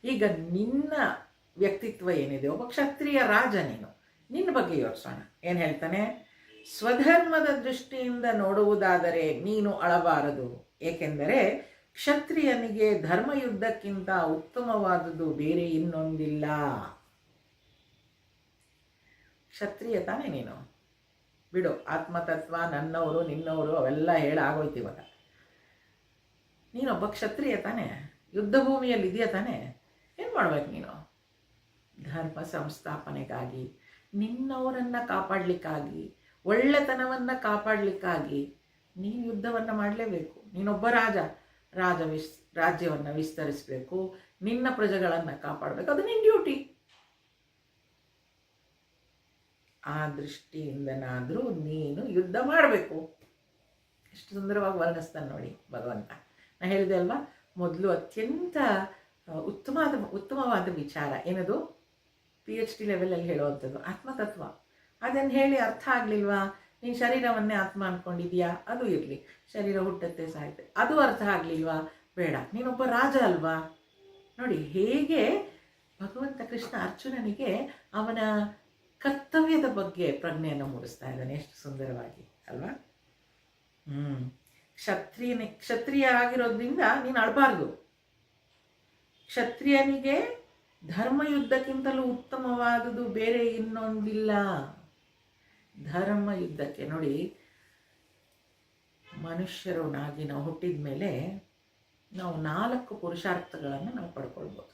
ಈಗ ನಿನ್ನ ವ್ಯಕ್ತಿತ್ವ ಏನಿದೆ, ಒಬ್ಬ ಕ್ಷತ್ರಿಯ ರಾಜ ನೀನು, ನಿನ್ನ ಬಗ್ಗೆ ಯೋಚಿಸೋಣ. ಏನು ಹೇಳ್ತಾನೆ, ಸ್ವಧರ್ಮದ ದೃಷ್ಟಿಯಿಂದ ನೋಡುವುದಾದರೆ ನೀನು ಅಳಬಾರದು, ಏಕೆಂದರೆ ಕ್ಷತ್ರಿಯನಿಗೆ ಧರ್ಮಯುದ್ಧಕ್ಕಿಂತ ಉತ್ತಮವಾದುದು ಬೇರೆ ಇನ್ನೊಂದಿಲ್ಲ. ಕ್ಷತ್ರಿಯ ತಾನೇ ನೀನು, ಬಿಡು ಆತ್ಮತತ್ವ ನನ್ನವರು ನಿನ್ನವರು ಅವೆಲ್ಲ ಹೇಳಾಗೋಯ್ತು. ಇವಾಗ ನೀನೊಬ್ಬ ಕ್ಷತ್ರಿಯ ತಾನೇ, ಯುದ್ಧ ಭೂಮಿಯಲ್ಲಿ ಇದೆಯಾ ತಾನೇ, ಏನು ಮಾಡ್ಬೇಕು ನೀನು? ಧರ್ಮ ಸಂಸ್ಥಾಪನೆಗಾಗಿ, ನಿನ್ನವರನ್ನು ಕಾಪಾಡಲಿಕ್ಕಾಗಿ, ಒಳ್ಳೆತನವನ್ನು ಕಾಪಾಡಲಿಕ್ಕಾಗಿ ನೀನು ಯುದ್ಧವನ್ನು ಮಾಡಲೇಬೇಕು. ನೀನೊಬ್ಬ ರಾಜ್ಯವನ್ನು ವಿಸ್ತರಿಸಬೇಕು, ನಿನ್ನ ಪ್ರಜೆಗಳನ್ನು ಕಾಪಾಡಬೇಕು, ಅದು ನಿನ್ನ ಡ್ಯೂಟಿ. ಆ ದೃಷ್ಟಿಯಿಂದನಾದರೂ ನೀನು ಯುದ್ಧ ಮಾಡಬೇಕು. ಎಷ್ಟು ಸುಂದರವಾಗಿ ವರ್ಣಿಸ್ತಾನೆ ನೋಡಿ ಭಗವಂತ. ನಾನು ಹೇಳಿದೆ ಅಲ್ವಾ, ಮೊದಲು ಅತ್ಯಂತ ಉತ್ತಮವಾದ ವಿಚಾರ ಏನದು, PhD ಲೆವೆಲಲ್ಲಿ ಹೇಳುವಂಥದ್ದು ಆತ್ಮತತ್ವ. ಅದನ್ನು ಹೇಳಿ ಅರ್ಥ ಆಗಲಿಲ್ವಾ, ನೀನು ಶರೀರವನ್ನೇ ಆತ್ಮ ಅಂದ್ಕೊಂಡಿದ್ಯಾ, ಅದು ಇರಲಿ, ಶರೀರ ಹುಟ್ಟತ್ತೆ ಸಾಯುತ್ತೆ, ಅದು ಅರ್ಥ ಆಗಲಿಲ್ವಾ, ಬೇಡ, ನೀನೊಬ್ಬ ರಾಜ ಅಲ್ವಾ. ನೋಡಿ ಹೇಗೆ ಭಗವಂತ ಕೃಷ್ಣ ಅರ್ಜುನನಿಗೆ ಅವನ ಕರ್ತವ್ಯದ ಬಗ್ಗೆ ಪ್ರಜ್ಞೆಯನ್ನು ಮೂಡಿಸ್ತಾ ಇದ್ದಾನೆ, ಎಷ್ಟು ಸುಂದರವಾಗಿ ಅಲ್ವಾ. ಕ್ಷತ್ರಿಯ ಆಗಿರೋದ್ರಿಂದ ನೀನು ಅಳಬಾರ್ದು. ಕ್ಷತ್ರಿಯನಿಗೆ ಧರ್ಮಯುದ್ಧಕ್ಕಿಂತಲೂ ಉತ್ತಮವಾದುದು ಬೇರೆ ಇನ್ನೊಂದಿಲ್ಲ. ಧರ್ಮಯುದ್ಧಕ್ಕೆ ನೋಡಿ, ಮನುಷ್ಯರನ್ನಾಗಿ ನಾವು ಹುಟ್ಟಿದ ಮೇಲೆ ನಾವು 4 ಪುರುಷಾರ್ಥಗಳನ್ನು ನಾವು ಪಡ್ಕೊಳ್ಬೋದು.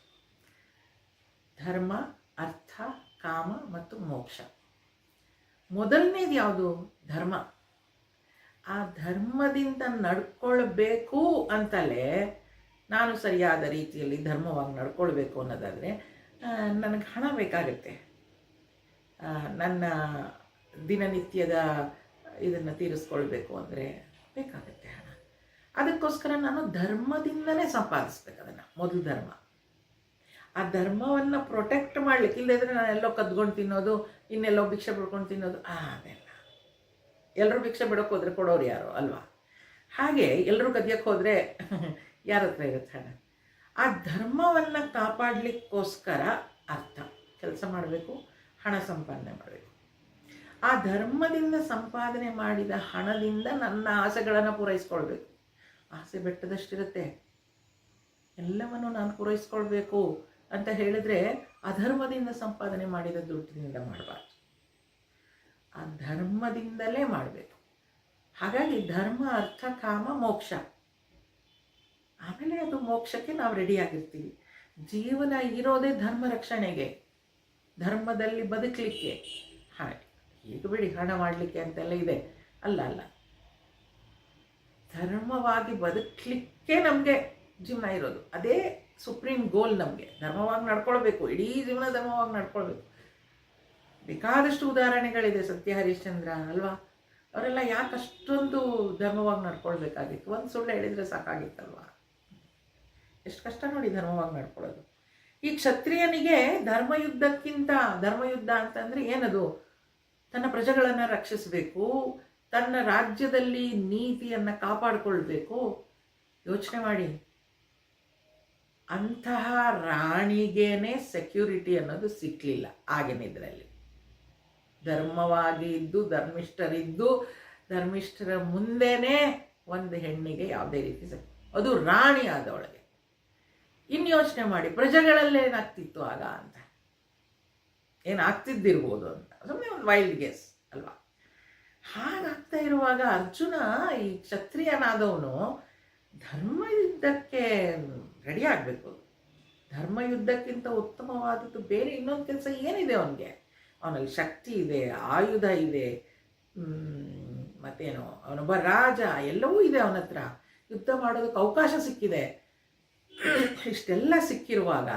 ಧರ್ಮ, ಅರ್ಥ, ಕಾಮ ಮತ್ತು ಮೋಕ್ಷ. ಮೊದಲನೇದು ಯಾವುದು? ಧರ್ಮ. ಆ ಧರ್ಮದಿಂದ ನಡ್ಕೊಳ್ಬೇಕು ಅಂತಲೇ ನಾನು ಸರಿಯಾದ ರೀತಿಯಲ್ಲಿ ಧರ್ಮವಾಗಿ ನಡ್ಕೊಳ್ಬೇಕು ಅನ್ನೋದಾದರೆ ನನಗೆ ಹಣ ಬೇಕಾಗುತ್ತೆ. ನನ್ನ ದಿನನಿತ್ಯದ ಇದನ್ನು ತೀರಿಸ್ಕೊಳ್ಬೇಕು ಅಂದರೆ ಬೇಕಾಗುತ್ತೆ ಹಣ. ಅದಕ್ಕೋಸ್ಕರ ನಾನು ಧರ್ಮದಿಂದಲೇ ಸಂಪಾದಿಸ್ಬೇಕು ಅದನ್ನು. ಮೊದಲು ಧರ್ಮ. ಆ ಧರ್ಮವನ್ನು ಪ್ರೊಟೆಕ್ಟ್ ಮಾಡಲಿಕ್ಕೆ, ಇಲ್ಲದಿದ್ದರೆ ನಾನು ಎಲ್ಲೋ ಕದ್ಕೊಂಡು ತಿನ್ನೋದು, ಇನ್ನೆಲ್ಲೋ ಭಿಕ್ಷೆ ಬಿಡ್ಕೊಂಡು ತಿನ್ನೋದು, ಅದೆಲ್ಲ. ಎಲ್ಲರೂ ಭಿಕ್ಷೆ ಬಿಡೋಕೆ ಹೋದರೆ ಕೊಡೋರು ಯಾರು ಅಲ್ವಾ. ಹಾಗೆ ಎಲ್ಲರೂ ಕದಿಯಕ್ಕೆ ಹೋದರೆ ಯಾರ ಹತ್ರ ಇರುತ್ತೆ ಹಣ. ಆ ಧರ್ಮವನ್ನು ಕಾಪಾಡಲಿಕ್ಕೋಸ್ಕರ ಅರ್ಥ ಕೆಲಸ ಮಾಡಬೇಕು, ಹಣ ಸಂಪಾದನೆ ಮಾಡಬೇಕು. ಆ ಧರ್ಮದಿಂದ ಸಂಪಾದನೆ ಮಾಡಿದ ಹಣದಿಂದ ನನ್ನ ಆಸೆಗಳನ್ನು ಪೂರೈಸ್ಕೊಳ್ಬೇಕು. ಆಸೆ ಬೆಟ್ಟದಷ್ಟಿರುತ್ತೆ, ಎಲ್ಲವನ್ನು ನಾನು ಪೂರೈಸ್ಕೊಳ್ಬೇಕು ಅಂತ ಹೇಳಿದರೆ ಅಧರ್ಮದಿಂದ ಸಂಪಾದನೆ ಮಾಡಿದ ದುಡ್ಡಿನಿಂದ ಮಾಡಬಾರ್ದು, ಆ ಧರ್ಮದಿಂದಲೇ ಮಾಡಬೇಕು. ಹಾಗಾಗಿ ಧರ್ಮ, ಅರ್ಥ, ಕಾಮ, ಮೋಕ್ಷ. ಆಮೇಲೆ ಅದು ಮೋಕ್ಷಕ್ಕೆ ನಾವು ರೆಡಿಯಾಗಿರ್ತೀವಿ. ಜೀವನ ಇರೋದೇ ಧರ್ಮ ರಕ್ಷಣೆಗೆ, ಧರ್ಮದಲ್ಲಿ ಬದುಕಲಿಕ್ಕೆ. ಹಾಗೆ ಈಗ ಬಿಡಿ ಹಣ ಮಾಡಲಿಕ್ಕೆ ಅಂತೆಲ್ಲ ಇದೆ, ಅಲ್ಲ ಅಲ್ಲ, ಧರ್ಮವಾಗಿ ಬದುಕಲಿಕ್ಕೆ ನಮಗೆ ಜೀವನ ಇರೋದು. ಅದೇ ಸುಪ್ರೀಂ ಗೋಲ್ ನಮಗೆ. ಧರ್ಮವಾಗಿ ನಡ್ಕೊಳ್ಬೇಕು, ಇಡೀ ಜೀವನ ಧರ್ಮವಾಗಿ ನಡ್ಕೊಳ್ಬೇಕು. ಬೇಕಾದಷ್ಟು ಉದಾಹರಣೆಗಳಿದೆ. ಸತ್ಯ ಹರಿಶ್ಚಂದ್ರ ಅಲ್ವಾ, ಅವರೆಲ್ಲ ಯಾಕೆ ಅಷ್ಟೊಂದು ಧರ್ಮವಾಗಿ ನಡ್ಕೊಳ್ಬೇಕಾಗಿತ್ತು? ಒಂದು ಸುಳ್ಳು ಹೇಳಿದರೆ ಸಾಕಾಗಿತ್ತಲ್ವಾ. ಎಷ್ಟು ಕಷ್ಟ ನೋಡಿ ಧರ್ಮವಾಗಿ ನಡ್ಕೊಳ್ಳೋದು. ಈ ಕ್ಷತ್ರಿಯನಿಗೆ ಧರ್ಮಯುದ್ಧ ಅಂತಂದರೆ ಏನದು? ತನ್ನ ಪ್ರಜೆಗಳನ್ನು ರಕ್ಷಿಸಬೇಕು, ತನ್ನ ರಾಜ್ಯದಲ್ಲಿ ನೀತಿಯನ್ನು ಕಾಪಾಡಿಕೊಳ್ಬೇಕು. ಯೋಚನೆ ಮಾಡಿ, ಅಂತಹ ರಾಣಿಗೇನೆ ಸೆಕ್ಯೂರಿಟಿ ಅನ್ನೋದು ಸಿಕ್ಕಲಿಲ್ಲ ಆಗಿನ ಇದರಲ್ಲಿ. ಧರ್ಮವಾಗಿ ಇದ್ದು, ಧರ್ಮಿಷ್ಠರ ಮುಂದೆನೇ ಒಂದು ಹೆಣ್ಣಿಗೆ ಯಾವುದೇ ರೀತಿ ಅದು ರಾಣಿ ಆದವಳಿಗೆ. ಇನ್ನು ಯೋಚನೆ ಮಾಡಿ, ಪ್ರಜೆಗಳಲ್ಲೇ ಏನಾಗ್ತಿತ್ತು ಆಗ ಅಂತ, ಏನಾಗ್ತಿದ್ದಿರ್ಬೋದು ಅಂತ ಸುಮ್ಮನೆ ಒಂದು ವೈಲ್ಡ್ ಗೆಸ್ ಅಲ್ವಾ. ಹಾಗಾಗ್ತಾ ಇರುವಾಗ ಅರ್ಜುನ ಈ ಕ್ಷತ್ರಿಯನಾದವನು ಧರ್ಮಯುದ್ಧಕ್ಕೆ ರೆಡಿ ಆಗಬೇಕು. ಧರ್ಮಯುದ್ಧಕ್ಕಿಂತ ಉತ್ತಮವಾದದ್ದು ಬೇರೆ ಇನ್ನೊಂದು ಕೆಲಸ ಏನಿದೆ ಅವನಿಗೆ? ಅವನಲ್ಲಿ ಶಕ್ತಿ ಇದೆ, ಆಯುಧ ಇದೆ, ಮತ್ತೇನು, ಅವನೊಬ್ಬ ರಾಜ, ಎಲ್ಲವೂ ಇದೆ ಅವನ ಹತ್ರ. ಯುದ್ಧ ಮಾಡೋದಕ್ಕೆ ಅವಕಾಶ ಸಿಕ್ಕಿದೆ. ಇಷ್ಟೆಲ್ಲ ಸಿಕ್ಕಿರುವಾಗ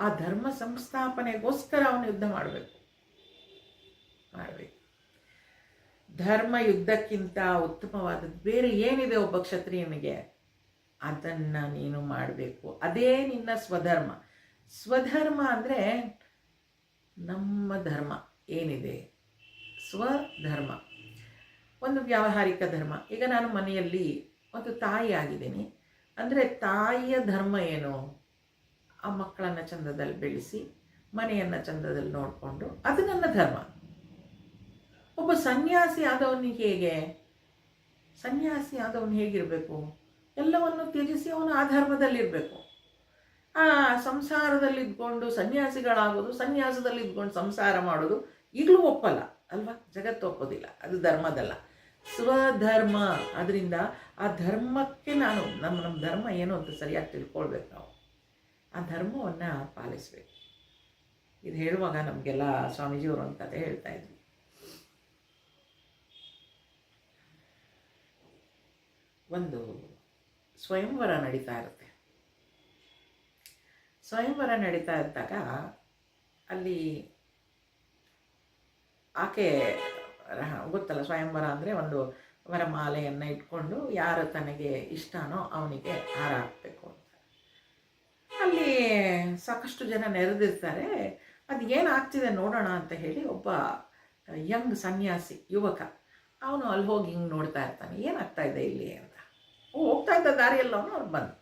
ಆ ಧರ್ಮ ಸಂಸ್ಥಾಪನೆಗೋಸ್ಕರ ಅವನು ಯುದ್ಧ ಮಾಡಬೇಕು. ಧರ್ಮ ಯುದ್ಧಕ್ಕಿಂತ ಉತ್ತಮವಾದದ್ದು ಬೇರೆ ಏನಿದೆ ಒಬ್ಬ ಕ್ಷತ್ರಿಯನಿಗೆ? ಅದನ್ನು ನೀನು ಮಾಡಬೇಕು. ಅದೇ ನಿನ್ನ ಸ್ವಧರ್ಮ. ಸ್ವಧರ್ಮ ಅಂದರೆ ನಮ್ಮ ಧರ್ಮ ಏನಿದೆ, ಸ್ವಧರ್ಮ, ಒಂದು ವ್ಯಾವಹಾರಿಕ ಧರ್ಮ. ಈಗ ನಾನು ಮನೆಯಲ್ಲಿ ಒಂದು ತಾಯಿ ಆಗಿದ್ದೀನಿ ಅಂದರೆ ತಾಯಿಯ ಧರ್ಮ ಏನು? ಆ ಮಕ್ಕಳನ್ನು ಚಂದದಲ್ಲಿ ಬೆಳೆಸಿ ಮನೆಯನ್ನು ಚಂದದಲ್ಲಿ ನೋಡಿಕೊಂಡು ಅದು ನನ್ನ ಧರ್ಮ. ಒಬ್ಬ ಸನ್ಯಾಸಿ ಆದವನಿಗೆ ಹೇಗಿರಬೇಕು? ಎಲ್ಲವನ್ನು ತ್ಯಜಿಸಿ ಅವನು ಆ ಧರ್ಮದಲ್ಲಿರಬೇಕು. ಆ ಸಂಸಾರದಲ್ಲಿದ್ಕೊಂಡು ಸನ್ಯಾಸಿಗಳಾಗೋದು, ಸನ್ಯಾಸದಲ್ಲಿದ್ಕೊಂಡು ಸಂಸಾರ ಮಾಡೋದು ಈಗಲೂ ಒಪ್ಪಲ್ಲ ಅಲ್ವಾ? ಜಗತ್ತು ಒಪ್ಪೋದಿಲ್ಲ, ಅದು ಧರ್ಮದಲ್ಲ, ಸ್ವಧರ್ಮ. ಅದರಿಂದ ಆ ಧರ್ಮಕ್ಕೆ ನಮ್ಮ ಧರ್ಮ ಏನು ಅಂತ ಸರಿಯಾಗಿ ತಿಳ್ಕೊಳ್ಬೇಕು. ನಾವು ಆ ಧರ್ಮವನ್ನು ಪಾಲಿಸಬೇಕು. ಇದು ಹೇಳುವಾಗ ನಮಗೆಲ್ಲ ಸ್ವಾಮೀಜಿಯವರು ಒಂದು ಕತೆ ಹೇಳ್ತಾ ಇದ್ರು. ಒಂದು ಸ್ವಯಂವರ ನಡೀತಾ ಇರುತ್ತೆ. ಸ್ವಯಂವರ ನಡೀತಾ ಇದ್ದಾಗ ಅಲ್ಲಿ ಆಕೆ ಗೊತ್ತಲ್ಲ, ಸ್ವಯಂವರ ಅಂದರೆ ಒಂದು ವರಮಾಲೆಯನ್ನು ಇಟ್ಕೊಂಡು ಯಾರು ತನಗೆ ಇಷ್ಟನೋ ಅವನಿಗೆ ಹಾರ ಹಾಕಬೇಕು ಅಂತ. ಅಲ್ಲಿ ಸಾಕಷ್ಟು ಜನ ನೆರೆದಿರ್ತಾರೆ. ಅದು ಏನಾಗ್ತಿದೆ ನೋಡೋಣ ಅಂತ ಹೇಳಿ ಒಬ್ಬ ಯಂಗ್ ಸನ್ಯಾಸಿ ಯುವಕ ಅವನು ಅಲ್ಲಿ ಹೋಗಿ ಹಿಂಗೆ ನೋಡ್ತಾ ಇರ್ತಾನೆ, ಏನಾಗ್ತಾ ಇದೆ ಇಲ್ಲಿ ಅಂತ. ಹೋಗ್ತಾ ಇದ್ದ ದಾರಿಯಲ್ಲಿ ಅವ್ರು ಬಂದು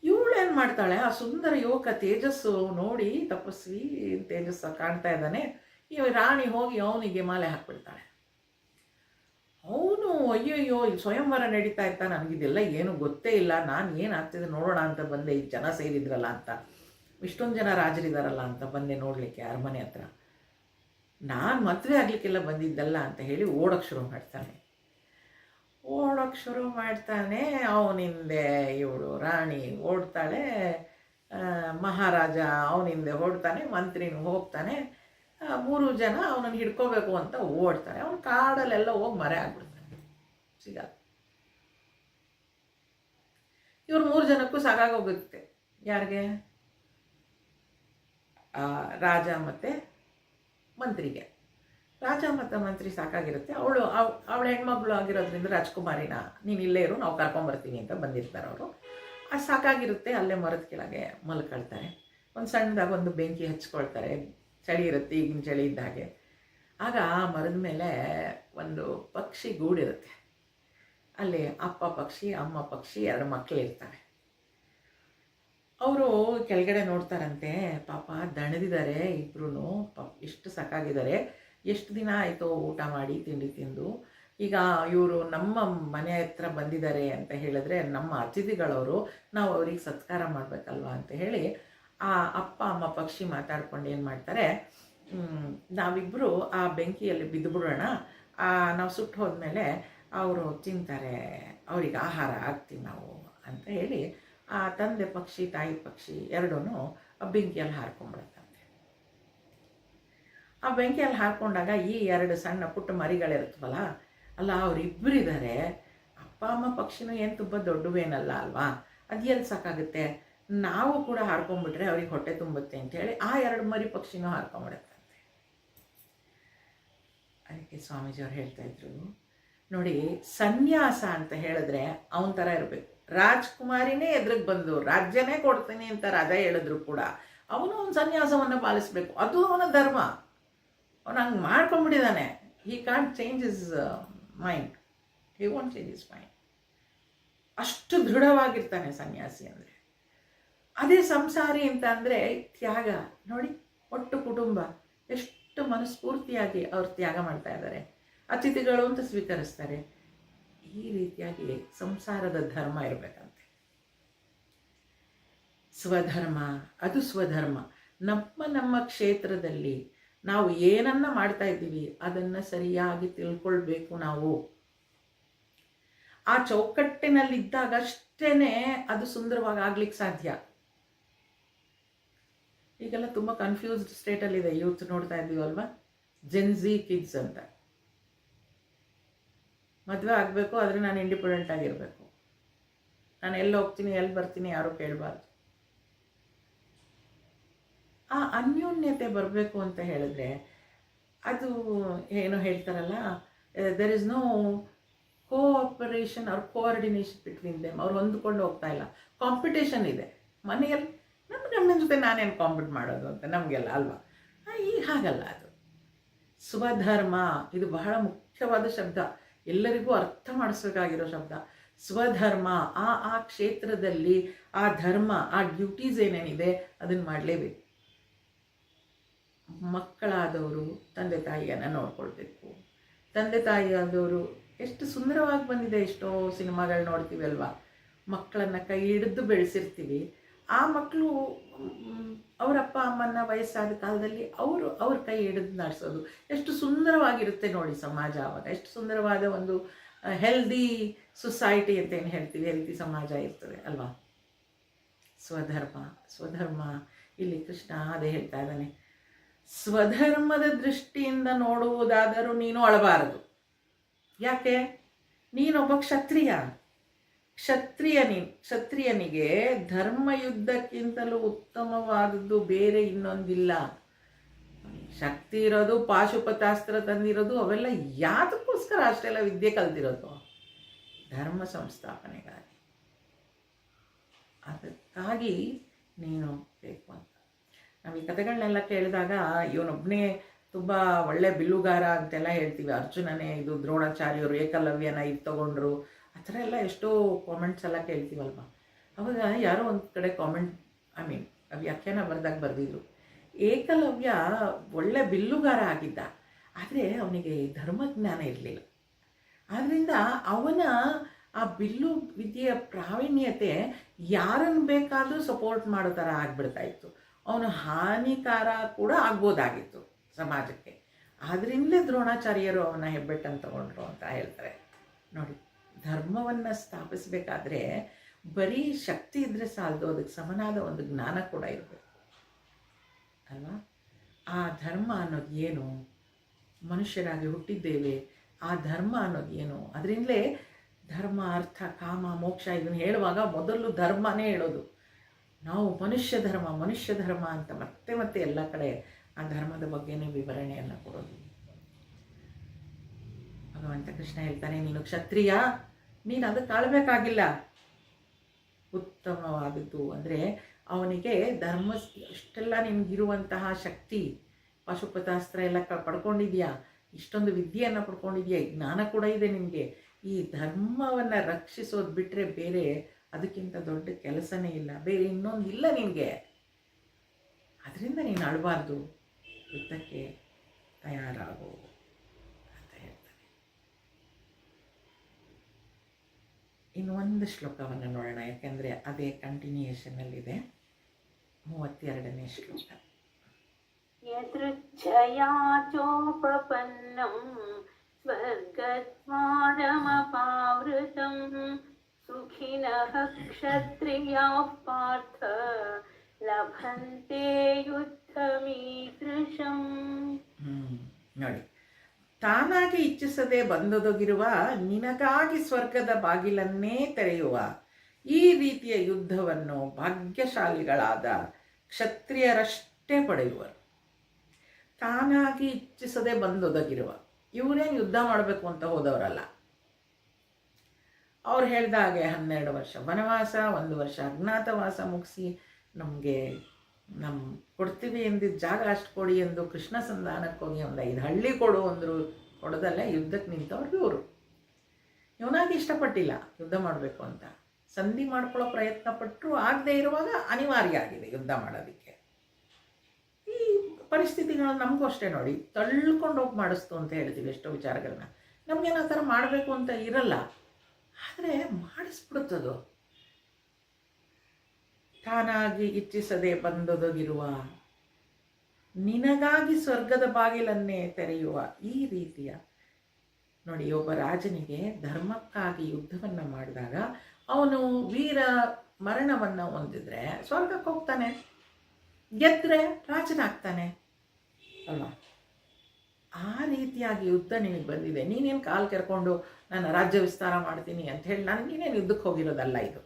ಇವಳೇನು ಮಾಡ್ತಾಳೆ, ಆ ಸುಂದರ ಯುವಕ ತೇಜಸ್ಸು ನೋಡಿ, ತಪಸ್ವಿ ತೇಜಸ್ಸು ಕಾಣ್ತಾ ಇದ್ದಾನೆ, ಈ ರಾಣಿ ಹೋಗಿ ಅವನಿಗೆ ಮಾಲೆ ಹಾಕ್ಬಿಡ್ತಾಳೆ. ಅವನು ಅಯ್ಯಯ್ಯೋ ಇಲ್ಲಿ ಸ್ವಯಂವರ ನಡೀತಾ ಇರ್ತಾ, ನನಗಿದೆಲ್ಲ ಏನು ಗೊತ್ತೇ ಇಲ್ಲ, ನಾನು ಏನಾಗ್ತಿದೆ ನೋಡೋಣ ಅಂತ ಬಂದೆ, ಈ ಜನ ಸೇರಿದ್ರಲ್ಲ ಅಂತ, ಇಷ್ಟೊಂದು ಜನ ರಾಜರಿದಾರಲ್ಲ ಅಂತ ಬಂದೆ ನೋಡಲಿಕ್ಕೆ ಅರಮನೆ ಹತ್ರ, ನಾನು ಮದುವೆ ಆಗಲಿಕ್ಕೆಲ್ಲ ಬಂದಿದ್ದಲ್ಲ ಅಂತ ಹೇಳಿ ಓಡೋಕ್ಕೆ ಶುರು ಮಾಡ್ತಾನೆ. ಅವನಿಂದೆ ಇವಳು ರಾಣಿ ಓಡ್ತಾಳೆ, ಮಹಾರಾಜ ಅವನಿಂದೆ ಓಡ್ತಾನೆ, ಮಂತ್ರಿನೂ ಹೋಗ್ತಾನೆ. 3 ಜನ ಅವನನ್ನು ಹಿಡ್ಕೋಬೇಕು ಅಂತ ಓಡ್ತಾರೆ. ಅವನು ಕಾಡಲ್ಲೆಲ್ಲ ಹೋಗಿ ಮರೆ ಆಗ್ಬಿಡ್ತಾನೆ, ಸಿಗಲ್ಲ. ಇವ್ರು 3 ಜನಕ್ಕೂ ಸಾಕಾಗೋಗುತ್ತೆ. ಯಾರಿಗೆ? ರಾಜ ಮತ್ತು ಮಂತ್ರಿಗೆ. ರಾಜ ಮತ್ತು ಮಂತ್ರಿ ಸಾಕಾಗಿರುತ್ತೆ. ಅವಳ ಹೆಣ್ಮಗಳು ಆಗಿರೋದ್ರಿಂದ ರಾಜ್ಕುಮಾರಿನ ನೀನು ಇಲ್ಲೇ ಇರು, ನಾವು ಕರ್ಕೊಂಬರ್ತೀನಿ ಅಂತ ಬಂದಿರ್ತಾರೆ ಅವರು. ಅದು ಸಾಕಾಗಿರುತ್ತೆ. ಅಲ್ಲೇ ಮರದ ಕೆಳಗೆ ಮಲ್ಕೊಳ್ತಾರೆ. ಒಂದು ಸಣ್ಣದಾಗಿ ಒಂದು ಬೆಂಕಿ ಹಚ್ಕೊಳ್ತಾರೆ. ಚಳಿ ಇರುತ್ತೆ, ಈಗಿನ ಚಳಿ ಇದ್ದ ಹಾಗೆ. ಆಗ ಆ ಮರದ ಮೇಲೆ ಒಂದು ಪಕ್ಷಿ ಗೂಡಿರುತ್ತೆ. ಅಲ್ಲಿ ಅಪ್ಪ ಪಕ್ಷಿ, ಅಮ್ಮ ಪಕ್ಷಿ, 2 ಮಕ್ಕಳು ಇರ್ತವೆ. ಅವರು ಕೆಳಗಡೆ ನೋಡ್ತಾರಂತೆ, ಪಾಪ ದಣದಿದ್ದಾರೆ ಇಬ್ಬರೂ, ಇಷ್ಟು ಸಾಕಾಗಿದ್ದಾರೆ, ಎಷ್ಟು ದಿನ ಆಯಿತು ಊಟ ಮಾಡಿ ತಿಂಡಿ ತಿಂದು, ಈಗ ಇವರು ನಮ್ಮ ಮನೆ ಹತ್ರ ಬಂದಿದ್ದಾರೆ ಅಂತ ಹೇಳಿದ್ರೆ ನಮ್ಮ ಅತಿಥಿಗಳವರು, ನಾವು ಅವ್ರಿಗೆ ಸತ್ಕಾರ ಮಾಡಬೇಕಲ್ವ ಅಂತ ಹೇಳಿ ಆ ಅಪ್ಪ ಅಮ್ಮ ಪಕ್ಷಿ ಮಾತಾಡ್ಕೊಂಡು ಏನು ಮಾಡ್ತಾರೆ, ನಾವಿಬ್ಬರು ಆ ಬೆಂಕಿಯಲ್ಲಿ ಬಿದ್ದುಬಿಡೋಣ, ನಾವು ಸುಟ್ಟು ಹೋದ್ಮೇಲೆ ಅವರು ತಿಂತಾರೆ, ಅವ್ರಿಗೆ ಆಹಾರ ಆಗ್ತೀವಿ ನಾವು ಅಂತ ಹೇಳಿ ಆ ತಂದೆ ಪಕ್ಷಿ ತಾಯಿ ಪಕ್ಷಿ ಎರಡೂ ಆ ಬೆಂಕಿಯಲ್ಲಿ ಹಾರ್ಕೊಂಡ್ಬಿಡುತ್ತಂತೆ. ಆ ಬೆಂಕಿಯಲ್ಲಿ ಹಾರ್ಕೊಂಡಾಗ ಈ 2 ಸಣ್ಣ ಪುಟ್ಟ ಮರಿಗಳಿರ್ತವಲ್ಲ, ಅಲ್ಲ ಅವರಿಬ್ಬರಿದ್ದಾರೆ. ಅಪ್ಪ ಅಮ್ಮ ಪಕ್ಷಿನೂ ಏನು ತುಂಬ ದೊಡ್ಡವೇನಲ್ಲ ಅಲ್ವಾ, ಅದು ಎಲ್ಲಿ ಸಾಕಾಗುತ್ತೆ, ನಾವು ಕೂಡ ಹಾರ್ಕೊಂಡ್ಬಿಟ್ರೆ ಅವ್ರಿಗೆ ಹೊಟ್ಟೆ ತುಂಬುತ್ತೆ ಅಂತೇಳಿ ಆ 2 ಮರಿ ಪಕ್ಷಿನೂ ಹಾರ್ಕೊಂಡ್ಬಿಡುತ್ತಂತೆ. ಅದಕ್ಕೆ ಸ್ವಾಮೀಜಿಯವ್ರು ಹೇಳ್ತಾ ಇದ್ರು ನೋಡಿ, ಸನ್ಯಾಸ ಅಂತ ಹೇಳಿದ್ರೆ ಅವನ ಥರ ಇರಬೇಕು. ರಾಜ್ಕುಮಾರಿನೇ ಎದುರಿಗೆ ಬಂದು ರಾಜ್ಯನೇ ಕೊಡ್ತೀನಿ ಅಂತ ರಾಜ ಹೇಳಿದ್ರು ಕೂಡ ಅವನು ಒಂದು ಸನ್ಯಾಸವನ್ನು ಪಾಲಿಸಬೇಕು. ಅದು ಅವನ ಧರ್ಮ. ಅವನು ಹಂಗೆ ಮಾಡ್ಕೊಂಡ್ಬಿಟ್ಟಿದ್ದಾನೆ. He can't change his mind, he want change his mind. ಅಷ್ಟು ದೃಢವಾಗಿರ್ತಾನೆ ಸನ್ಯಾಸಿ ಅಂದರೆ. ಅದೇ ಸಂಸಾರಿ ಅಂತ ಅಂದರೆ ತ್ಯಾಗ ನೋಡಿ, ಒಟ್ಟು ಕುಟುಂಬ ಎಷ್ಟು ಮನಸ್ಫೂರ್ತಿಯಾಗಿ ಅವ್ರು ತ್ಯಾಗ ಮಾಡ್ತಾ ಇದ್ದಾರೆ, ಅತಿಥಿಗಳು ಅಂತ ಸ್ವೀಕರಿಸ್ತಾರೆ. ಈ ರೀತಿಯಾಗಿ ಸಂಸಾರದ ಧರ್ಮ ಇರಬೇಕಂತೆ. ಸ್ವಧರ್ಮ, ಅದು ಸ್ವಧರ್ಮ. ನಮ್ಮ ಕ್ಷೇತ್ರದಲ್ಲಿ ನಾವು ಏನನ್ನ ಮಾಡ್ತಾ ಇದ್ದೀವಿ ಅದನ್ನು ಸರಿಯಾಗಿ ತಿಳ್ಕೊಳ್ಬೇಕು. ನಾವು ಆ ಚೌಕಟ್ಟಿನಲ್ಲಿದ್ದಾಗ ಅಷ್ಟೇ ಅದು ಸುಂದರವಾಗಿ ಆಗ್ಲಿಕ್ಕೆ ಸಾಧ್ಯ. ಈಗೆಲ್ಲ ತುಂಬ ಕನ್ಫ್ಯೂಸ್ಡ್ ಸ್ಟೇಟಲ್ಲಿದೆ ಯೂತ್, ನೋಡ್ತಾ ಇದ್ದೀವಲ್ವ, ಜೆನ್ಝಿ ಕಿಡ್ಸ್ ಅಂತ. ಮದುವೆ ಆಗಬೇಕು, ಆದರೆ ನಾನು ಇಂಡಿಪೆಂಡೆಂಟ್ ಆಗಿರಬೇಕು, ನಾನು ಎಲ್ಲಿ ಹೋಗ್ತೀನಿ ಎಲ್ಲಿ ಬರ್ತೀನಿ ಯಾರೂ ಕೇಳಬಾರ್ದು. ಆ ಅನ್ಯೋನ್ಯತೆ ಬರಬೇಕು ಅಂತ ಹೇಳಿದ್ರೆ ಅದು ಏನೋ ಹೇಳ್ತಾರಲ್ಲ, there is no cooperation or coordination between them. ಅವ್ರು ಹೊಂದ್ಕೊಂಡು ಹೋಗ್ತಾ ಇಲ್ಲ, ಕಾಂಪಿಟೇಷನ್ ಇದೆ ಮನೆಯಲ್ಲಿ. ನನ್ನ ಗಂಡನ ಜೊತೆ ನಾನೇನು ಕಾಂಪಿಟ್ ಮಾಡೋದು ಅಂತ ನಮಗೆಲ್ಲ ಅಲ್ವಾ. ಈಗ ಹಾಗಲ್ಲ. ಅದು ಸ್ವಧರ್ಮ ಇದು ಬಹಳ ಮುಖ್ಯವಾದ ಶಬ್ದ, ಎಲ್ಲರಿಗೂ ಅರ್ಥ ಮಾಡಿಸ್ಬೇಕಾಗಿರೋ ಶಬ್ದ. ಸ್ವಧರ್ಮ, ಆ ಕ್ಷೇತ್ರದಲ್ಲಿ ಆ ಧರ್ಮ, ಆ ಡ್ಯೂಟೀಸ್ ಏನೇನಿದೆ ಅದನ್ನು ಮಾಡಲೇಬೇಕು. ಮಕ್ಕಳಾದವರು ತಂದೆ ತಾಯಿಯನ್ನು ನೋಡ್ಕೊಳ್ಬೇಕು. ತಂದೆ ತಾಯಿಯಾದವರು ಎಷ್ಟು ಸುಂದರವಾಗಿ ಬಂದಿದೆ, ಎಷ್ಟೋ ಸಿನಿಮಾಗಳು ನೋಡ್ತೀವಿ ಅಲ್ವಾ, ಮಕ್ಕಳನ್ನು ಕೈ ಹಿಡಿದು ಬೆಳೆಸಿರ್ತೀವಿ. ಆ ಮಕ್ಕಳು ಅವರ ಅಪ್ಪ ಅಮ್ಮನ ವಯಸ್ಸಾದ ಕಾಲದಲ್ಲಿ ಅವ್ರ ಕೈ ಹಿಡಿದು ನಡೆಸೋದು ಎಷ್ಟು ಸುಂದರವಾಗಿರುತ್ತೆ ನೋಡಿ ಸಮಾಜ. ಆವಾಗ ಎಷ್ಟು ಸುಂದರವಾದ ಒಂದು ಹೆಲ್ದಿ ಸೊಸೈಟಿ ಅಂತ ಏನು ಹೇಳ್ತೀವಿ, ಹೆಲ್ದಿ ಸಮಾಜ ಇರ್ತದೆ ಅಲ್ವಾ. ಸ್ವಧರ್ಮ ಇಲ್ಲಿ ಕೃಷ್ಣ ಅದೇ ಹೇಳ್ತಾ ಇದ್ದಾನೆ. ಸ್ವಧರ್ಮದ ದೃಷ್ಟಿಯಿಂದ ನೋಡುವುದಾದರೂ ನೀನು ಅಳಬಾರದು. ಯಾಕೆ? ನೀನೊಬ್ಬ ಕ್ಷತ್ರಿಯನಿಗೆ ಧರ್ಮಯುದ್ಧಕ್ಕಿಂತಲೂ ಉತ್ತಮವಾದದ್ದು ಬೇರೆ ಇನ್ನೊಂದಿಲ್ಲ. ಶಕ್ತಿ ಇರೋದು, ಪಾಶುಪತಾಸ್ತ್ರ ತಂದಿರೋದು, ಅವೆಲ್ಲ ಯಾತಕ್ಕೋಸ್ಕರ ಅಷ್ಟೆಲ್ಲ ವಿದ್ಯೆ ಕಲ್ತಿರೋದು? ಧರ್ಮ ಸಂಸ್ಥಾಪನೆಗಾಗಿ. ಅದಕ್ಕಾಗಿ ನೀನು ಬೇಕು ಅಂತ. ನಾವು ಈ ಕಥೆಗಳನ್ನೆಲ್ಲ ಕೇಳಿದಾಗ ಇವನೊಬ್ಬನೇ ತುಂಬ ಒಳ್ಳೆ ಬಿಲ್ಲುಗಾರ ಅಂತೆಲ್ಲ ಹೇಳ್ತೀವಿ. ಅರ್ಜುನನೇ ಇದು, ದ್ರೋಣಾಚಾರ್ಯರು ಏಕಲವ್ಯನ ಇದು ತಗೊಂಡ್ರು, ಆ ಥರ ಎಲ್ಲ ಎಷ್ಟೋ ಕಾಮೆಂಟ್ಸ್ ಎಲ್ಲ ಕೇಳ್ತೀವಲ್ವ. ಅವಾಗ ಯಾರೋ ಒಂದು ಕಡೆ ವ್ಯಾಖ್ಯಾನ ಬರೆದಿದ್ರು, ಏಕಲವ್ಯ ಒಳ್ಳೆ ಬಿಲ್ಲುಗಾರ ಆಗಿದ್ದ, ಆದರೆ ಅವನಿಗೆ ಧರ್ಮಜ್ಞಾನ ಇರಲಿಲ್ಲ. ಆದ್ದರಿಂದ ಅವನ ಆ ಬಿಲ್ಲು ವಿದ್ಯೆಯ ಪ್ರಾವೀಣ್ಯತೆ ಯಾರನ್ನು ಬೇಕಾದರೂ ಸಪೋರ್ಟ್ ಮಾಡೋ ಥರ ಆಗಿಬಿಡ್ತಾಯಿತ್ತು. ಅವನು ಹಾನಿಕಾರ ಕೂಡ ಆಗ್ಬೋದಾಗಿತ್ತು ಸಮಾಜಕ್ಕೆ. ಆದ್ದರಿಂದಲೇ ದ್ರೋಣಾಚಾರ್ಯರು ಅವನ ಹೆಬ್ಬೆಟ್ಟನ್ನು ತಗೊಂಡ್ರು ಅಂತ ಹೇಳ್ತಾರೆ ನೋಡಿ. ಧರ್ಮವನ್ನು ಸ್ಥಾಪಿಸಬೇಕಾದ್ರೆ ಬರೀ ಶಕ್ತಿ ಇದ್ದರೆ ಸಾಲದು, ಅದಕ್ಕೆ ಸಮನಾದ ಒಂದು ಜ್ಞಾನ ಕೂಡ ಇರಬೇಕು ಅಲ್ವಾ. ಆ ಧರ್ಮ ಅನ್ನೋದು ಏನು? ಮನುಷ್ಯರಾಗಿ ಹುಟ್ಟಿದ್ದೇವೆ, ಆ ಧರ್ಮ ಅನ್ನೋದು ಏನು? ಅದರಿಂದಲೇ ಧರ್ಮ, ಅರ್ಥ, ಕಾಮ, ಮೋಕ್ಷ ಇದನ್ನು ಹೇಳುವಾಗ ಮೊದಲು ಧರ್ಮನೇ ಹೇಳೋದು. ನಾವು ಮನುಷ್ಯ ಧರ್ಮ ಅಂತ ಮತ್ತೆ ಎಲ್ಲ ಕಡೆ ಆ ಧರ್ಮದ ಬಗ್ಗೆನೇ ವಿವರಣೆಯನ್ನು ಕೊಡೋದು. ಭಗವಂತ ಕೃಷ್ಣ ಹೇಳ್ತಾನೆ, ನೀನು ಕ್ಷತ್ರಿಯ, ನೀನು ಅದಕ್ಕೆ ಆಳ್ಬೇಕಾಗಿಲ್ಲ. ಉತ್ತಮವಾದದ್ದು ಅಂದರೆ ಅವನಿಗೆ ಧರ್ಮ ಅಷ್ಟೆಲ್ಲ ನಿನಗಿರುವಂತಹ ಶಕ್ತಿ, ಪಾಶುಪತಾಸ್ತ್ರ ಎಲ್ಲ ಪಡ್ಕೊಂಡಿದ್ಯಾ, ಇಷ್ಟೊಂದು ವಿದ್ಯೆಯನ್ನು ಪಡ್ಕೊಂಡಿದ್ಯಾ, ಜ್ಞಾನ ಕೂಡ ಇದೆ ನಿನಗೆ. ಈ ಧರ್ಮವನ್ನು ರಕ್ಷಿಸೋದು ಬಿಟ್ಟರೆ ಬೇರೆ ಅದಕ್ಕಿಂತ ದೊಡ್ಡ ಕೆಲಸನೇ ಇಲ್ಲ, ಬೇರೆ ಇನ್ನೊಂದಿಲ್ಲ ನಿನಗೆ. ಅದರಿಂದ ನೀನು ಅಳಬಾರ್ದು, ಯುದ್ಧಕ್ಕೆ ತಯಾರಾಗು ಅಂತ ಹೇಳ್ತಾನೆ. ಇನ್ನು ಒಂದು ಶ್ಲೋಕವನ್ನು ನೋಡೋಣ, ಯಾಕೆಂದರೆ ಅದೇ ಕಂಟಿನ್ಯೂಯೇಷನಲ್ಲಿದೆ. 32ನೇ ಶ್ಲೋಕ. ಯದೃಚ್ಛಯಾ ಚೋಪಪನ್ನಂ ಸ್ವರ್ಗದ್ವಾರಮಪಾವೃತಂ ಸುಖಿನಃ ಕ್ಷತ್ರಿಯಾಃ ಪಾರ್ಥ ಲಭಂತೆ ಯುದ್ಧಮೀದೃಶಂ. ನೋಡಿ, ತಾನಾಗಿ ಇಚ್ಛಿಸದೆ ಬಂದೊದಗಿರುವ ನಿನಗಾಗಿ ಸ್ವರ್ಗದ ಬಾಗಿಲನ್ನೇ ತೆರೆಯುವ ಈ ರೀತಿಯ ಯುದ್ಧವನ್ನು ಭಾಗ್ಯಶಾಲಿಗಳಾದ ಕ್ಷತ್ರಿಯರಷ್ಟೇ ಪಡೆಯುವರು. ತಾನಾಗಿ ಇಚ್ಛಿಸದೆ ಬಂದೊದಗಿರುವ, ಇವರೇನು ಯುದ್ಧ ಮಾಡಬೇಕು ಅಂತ ಹೋದವರಲ್ಲ. ಅವ್ರು ಹೇಳ್ದ ಹಾಗೆ 12 ವರ್ಷ ವನವಾಸ, 1 ವರ್ಷ ಅಜ್ಞಾತವಾಸ ಮುಗಿಸಿ ನಮಗೆ ಕೊಡ್ತೀವಿ ಎಂದಿದ್ದ ಜಾಗ ಅಷ್ಟು ಕೊಡಿ ಎಂದು ಕೃಷ್ಣ ಸಂಧಾನಕ್ಕೆ ಹೋಗಿ ಒಂದು 5 ಹಳ್ಳಿ ಕೊಡು ಅಂದರು. ಕೊಡೋದಲ್ಲ, ಯುದ್ಧಕ್ಕೆ ನಿಂತವ್ರಿಗೆ ಇವರು. ಇವನಾಗಿ ಇಷ್ಟಪಟ್ಟಿಲ್ಲ ಯುದ್ಧ ಮಾಡಬೇಕು ಅಂತ, ಸಂಧಿ ಮಾಡ್ಕೊಳ್ಳೋ ಪ್ರಯತ್ನ ಪಟ್ಟರು, ಆಗದೆ ಇರುವಾಗ ಅನಿವಾರ್ಯ ಆಗಿದೆ ಯುದ್ಧ ಮಾಡೋದಕ್ಕೆ. ಈ ಪರಿಸ್ಥಿತಿಗಳು ನಮಗೂ ಅಷ್ಟೇ ನೋಡಿ, ತಳ್ಕೊಂಡು ಹೋಗಿ ಮಾಡಿಸ್ತು ಅಂತ ಹೇಳ್ತೀವಿ ಎಷ್ಟೋ ವಿಚಾರಗಳನ್ನ. ನಮಗೇನು ಆ ಥರ ಮಾಡಬೇಕು ಅಂತ ಇರಲ್ಲ, ಆದರೆ ಮಾಡಿಸ್ಬಿಡುತ್ತದು. ತಾನಾಗಿ ಇಚ್ಛಿಸದೆ ಬಂದೊದಗಿರುವ ನಿನಗಾಗಿ ಸ್ವರ್ಗದ ಬಾಗಿಲನ್ನೇ ತೆರೆಯುವ ಈ ರೀತಿಯ ನೋಡಿ, ಒಬ್ಬ ರಾಜನಿಗೆ ಧರ್ಮಕ್ಕಾಗಿ ಯುದ್ಧವನ್ನು ಮಾಡಿದಾಗ ಅವನು ವೀರ ಮರಣವನ್ನು ಹೊಂದಿದ್ರೆ ಸ್ವರ್ಗಕ್ಕೆ ಹೋಗ್ತಾನೆ, ಗೆದ್ದರೆ ರಾಜನಾಗ್ತಾನೆ ಅಲ್ವಾ. ಆ ರೀತಿಯಾಗಿ ಯುದ್ಧ ನಿನಗೆ ಬಂದಿದೆ. ನೀನೇನು ಕಾಲು ಕೆರ್ಕೊಂಡು ನಾನು ರಾಜ್ಯ ವಿಸ್ತಾರ ಮಾಡ್ತೀನಿ ಅಂತ ಹೇಳಿ ನನಗೇನೇನು ಯುದ್ಧಕ್ಕೆ ಹೋಗಿರೋದಲ್ಲ. ಇದು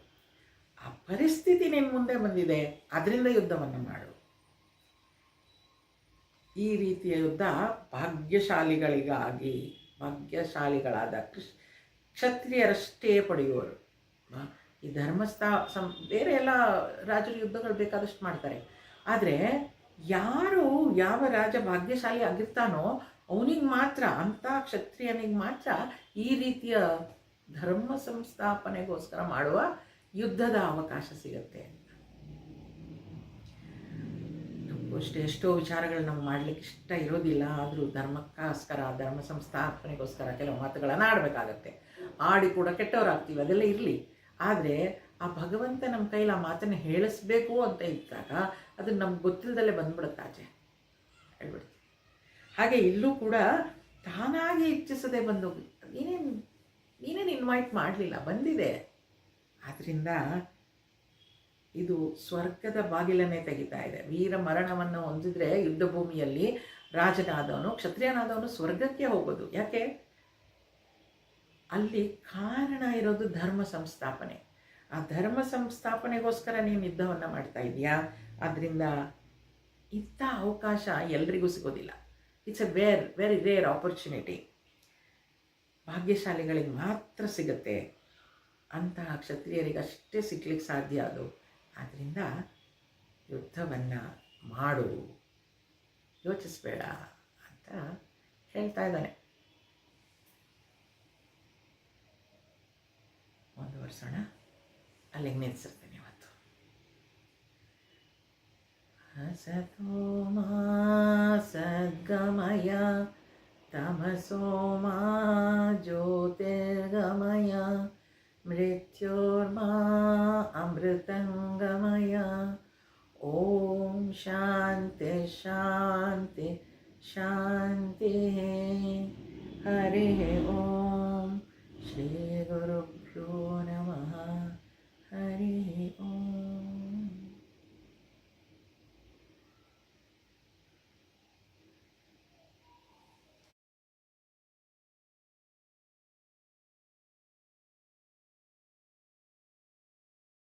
ಆ ಪರಿಸ್ಥಿತಿ ನಿನ್ನ ಮುಂದೆ ಬಂದಿದೆ, ಅದರಿಂದ ಯುದ್ಧವನ್ನು ಮಾಡು. ಈ ರೀತಿಯ ಯುದ್ಧ ಭಾಗ್ಯಶಾಲಿಗಳಿಗಾಗಿ, ಭಾಗ್ಯಶಾಲಿಗಳಾದ ಕ್ಷತ್ರಿಯರಷ್ಟೇ ಪಡೆಯುವರು. ಈ ಬೇರೆ ಎಲ್ಲ ರಾಜರು ಯುದ್ಧಗಳು ಬೇಕಾದಷ್ಟು ಮಾಡ್ತಾರೆ, ಆದರೆ ಯಾವ ರಾಜ ಭಾಗ್ಯಶಾಲಿ ಆಗಿರ್ತಾನೋ ಅವನಿಗೆ ಮಾತ್ರ, ಅಂಥ ಕ್ಷತ್ರಿಯನಿಗೆ ಮಾತ್ರ ಈ ರೀತಿಯ ಧರ್ಮ ಸಂಸ್ಥಾಪನೆಗೋಸ್ಕರ ಮಾಡುವ ಯುದ್ಧದ ಅವಕಾಶ ಸಿಗುತ್ತೆ ಅಂತ. ಅಷ್ಟೇ ಎಷ್ಟೋ ವಿಚಾರಗಳು ನಮ್ಗೆ ಮಾಡಲಿಕ್ಕೆ ಇಷ್ಟ ಇರೋದಿಲ್ಲ, ಆದರೂ ಧರ್ಮಕ್ಕೋಸ್ಕರ, ಧರ್ಮ ಸಂಸ್ಥಾಪನೆಗೋಸ್ಕರ ಕೆಲವು ಮಾತುಗಳನ್ನು ಆಡಬೇಕಾಗತ್ತೆ. ಆಡಿ ಕೂಡ ಕೆಟ್ಟವರಾಗ್ತೀವಿ, ಅದೆಲ್ಲ ಇರಲಿ. ಆದರೆ ಆ ಭಗವಂತ ನಮ್ಮ ಕೈಲಿ ಆ ಮಾತನ್ನು ಹೇಳಿಸ್ಬೇಕು ಅಂತ ಇದ್ದಾಗ ಅದು ನಮ್ಗೆ ಗೊತ್ತಿಲ್ಲದಲ್ಲೇ ಬಂದ್ಬಿಡುತ್ತೆ, ಆಚೆ ಹೇಳ್ಬಿಡ್ತೀವಿ. ಹಾಗೆ ಇಲ್ಲೂ ಕೂಡ ತಾನಾಗಿ ಇಚ್ಛಿಸದೆ ಬಂದೋಗಿ, ನೀನೇನು ಇನ್ವೈಟ್ ಮಾಡಲಿಲ್ಲ, ಬಂದಿದೆ. ಆದ್ದರಿಂದ ಇದು ಸ್ವರ್ಗದ ಬಾಗಿಲನ್ನೇ ತೆಗಿತಾ ಇದೆ. ವೀರ ಮರಣವನ್ನು ಹೊಂದಿದ್ರೆ ಯುದ್ಧ ಭೂಮಿಯಲ್ಲಿ ರಾಜನಾದವನು, ಕ್ಷತ್ರಿಯನಾದವನು ಸ್ವರ್ಗಕ್ಕೆ ಹೋಗೋದು. ಯಾಕೆ? ಅಲ್ಲಿ ಕಾರಣ ಇರೋದು ಧರ್ಮ ಸಂಸ್ಥಾಪನೆ. ಆ ಧರ್ಮ ಸಂಸ್ಥಾಪನೆಗೋಸ್ಕರ ನೀನು ಯುದ್ಧವನ್ನು ಮಾಡ್ತಾ ಇದೆಯಾ. ಆದ್ದರಿಂದ ಇಂಥ ಅವಕಾಶ ಎಲ್ರಿಗೂ ಸಿಗೋದಿಲ್ಲ. It's a very rare opportunity. ಭಾಗ್ಯಶಾಲಿಗಳಿಗೆ ಮಾತ್ರ ಸಿಗುತ್ತೆ. ಅಂತಹ ಕ್ಷತ್ರಿಯರಿಗಷ್ಟೇ ಸಿಗ್ಲಿಕ್ಕೆ ಸಾಧ್ಯ ಅದು. ಆದ್ದರಿಂದ ಯುದ್ಧವನ್ನು ಮಾಡು, ಯೋಚಿಸಬೇಡ ಅಂತ ಹೇಳ್ತಾ ಇದ್ದಾನೆ. ಮುಂದುವರ್ಸೋಣ, ಅಲ್ಲಿಗೆ ನಿಲ್ಲಿಸಿರ್ತೇನೆ ಇವತ್ತು. ಹಸತೋ ಮಾ ಸದ್ಗಮಯ ತಮಸೋ ಮಾ ಜ್ಯೋತಿರ್ಗಮಯ ಮೃತ್ಯೋರ್ಮಾ ಅಮೃತಂಗಮಯ. ಓಂ ಶಾಂತಿ ಶಾಂತಿ ಶಾಂತಿ. ಹರಿ ಓಂ. ಶ್ರೀ ಗುರುಭ್ಯೋ ನಮಃ. ಹರಿ ಓಂ.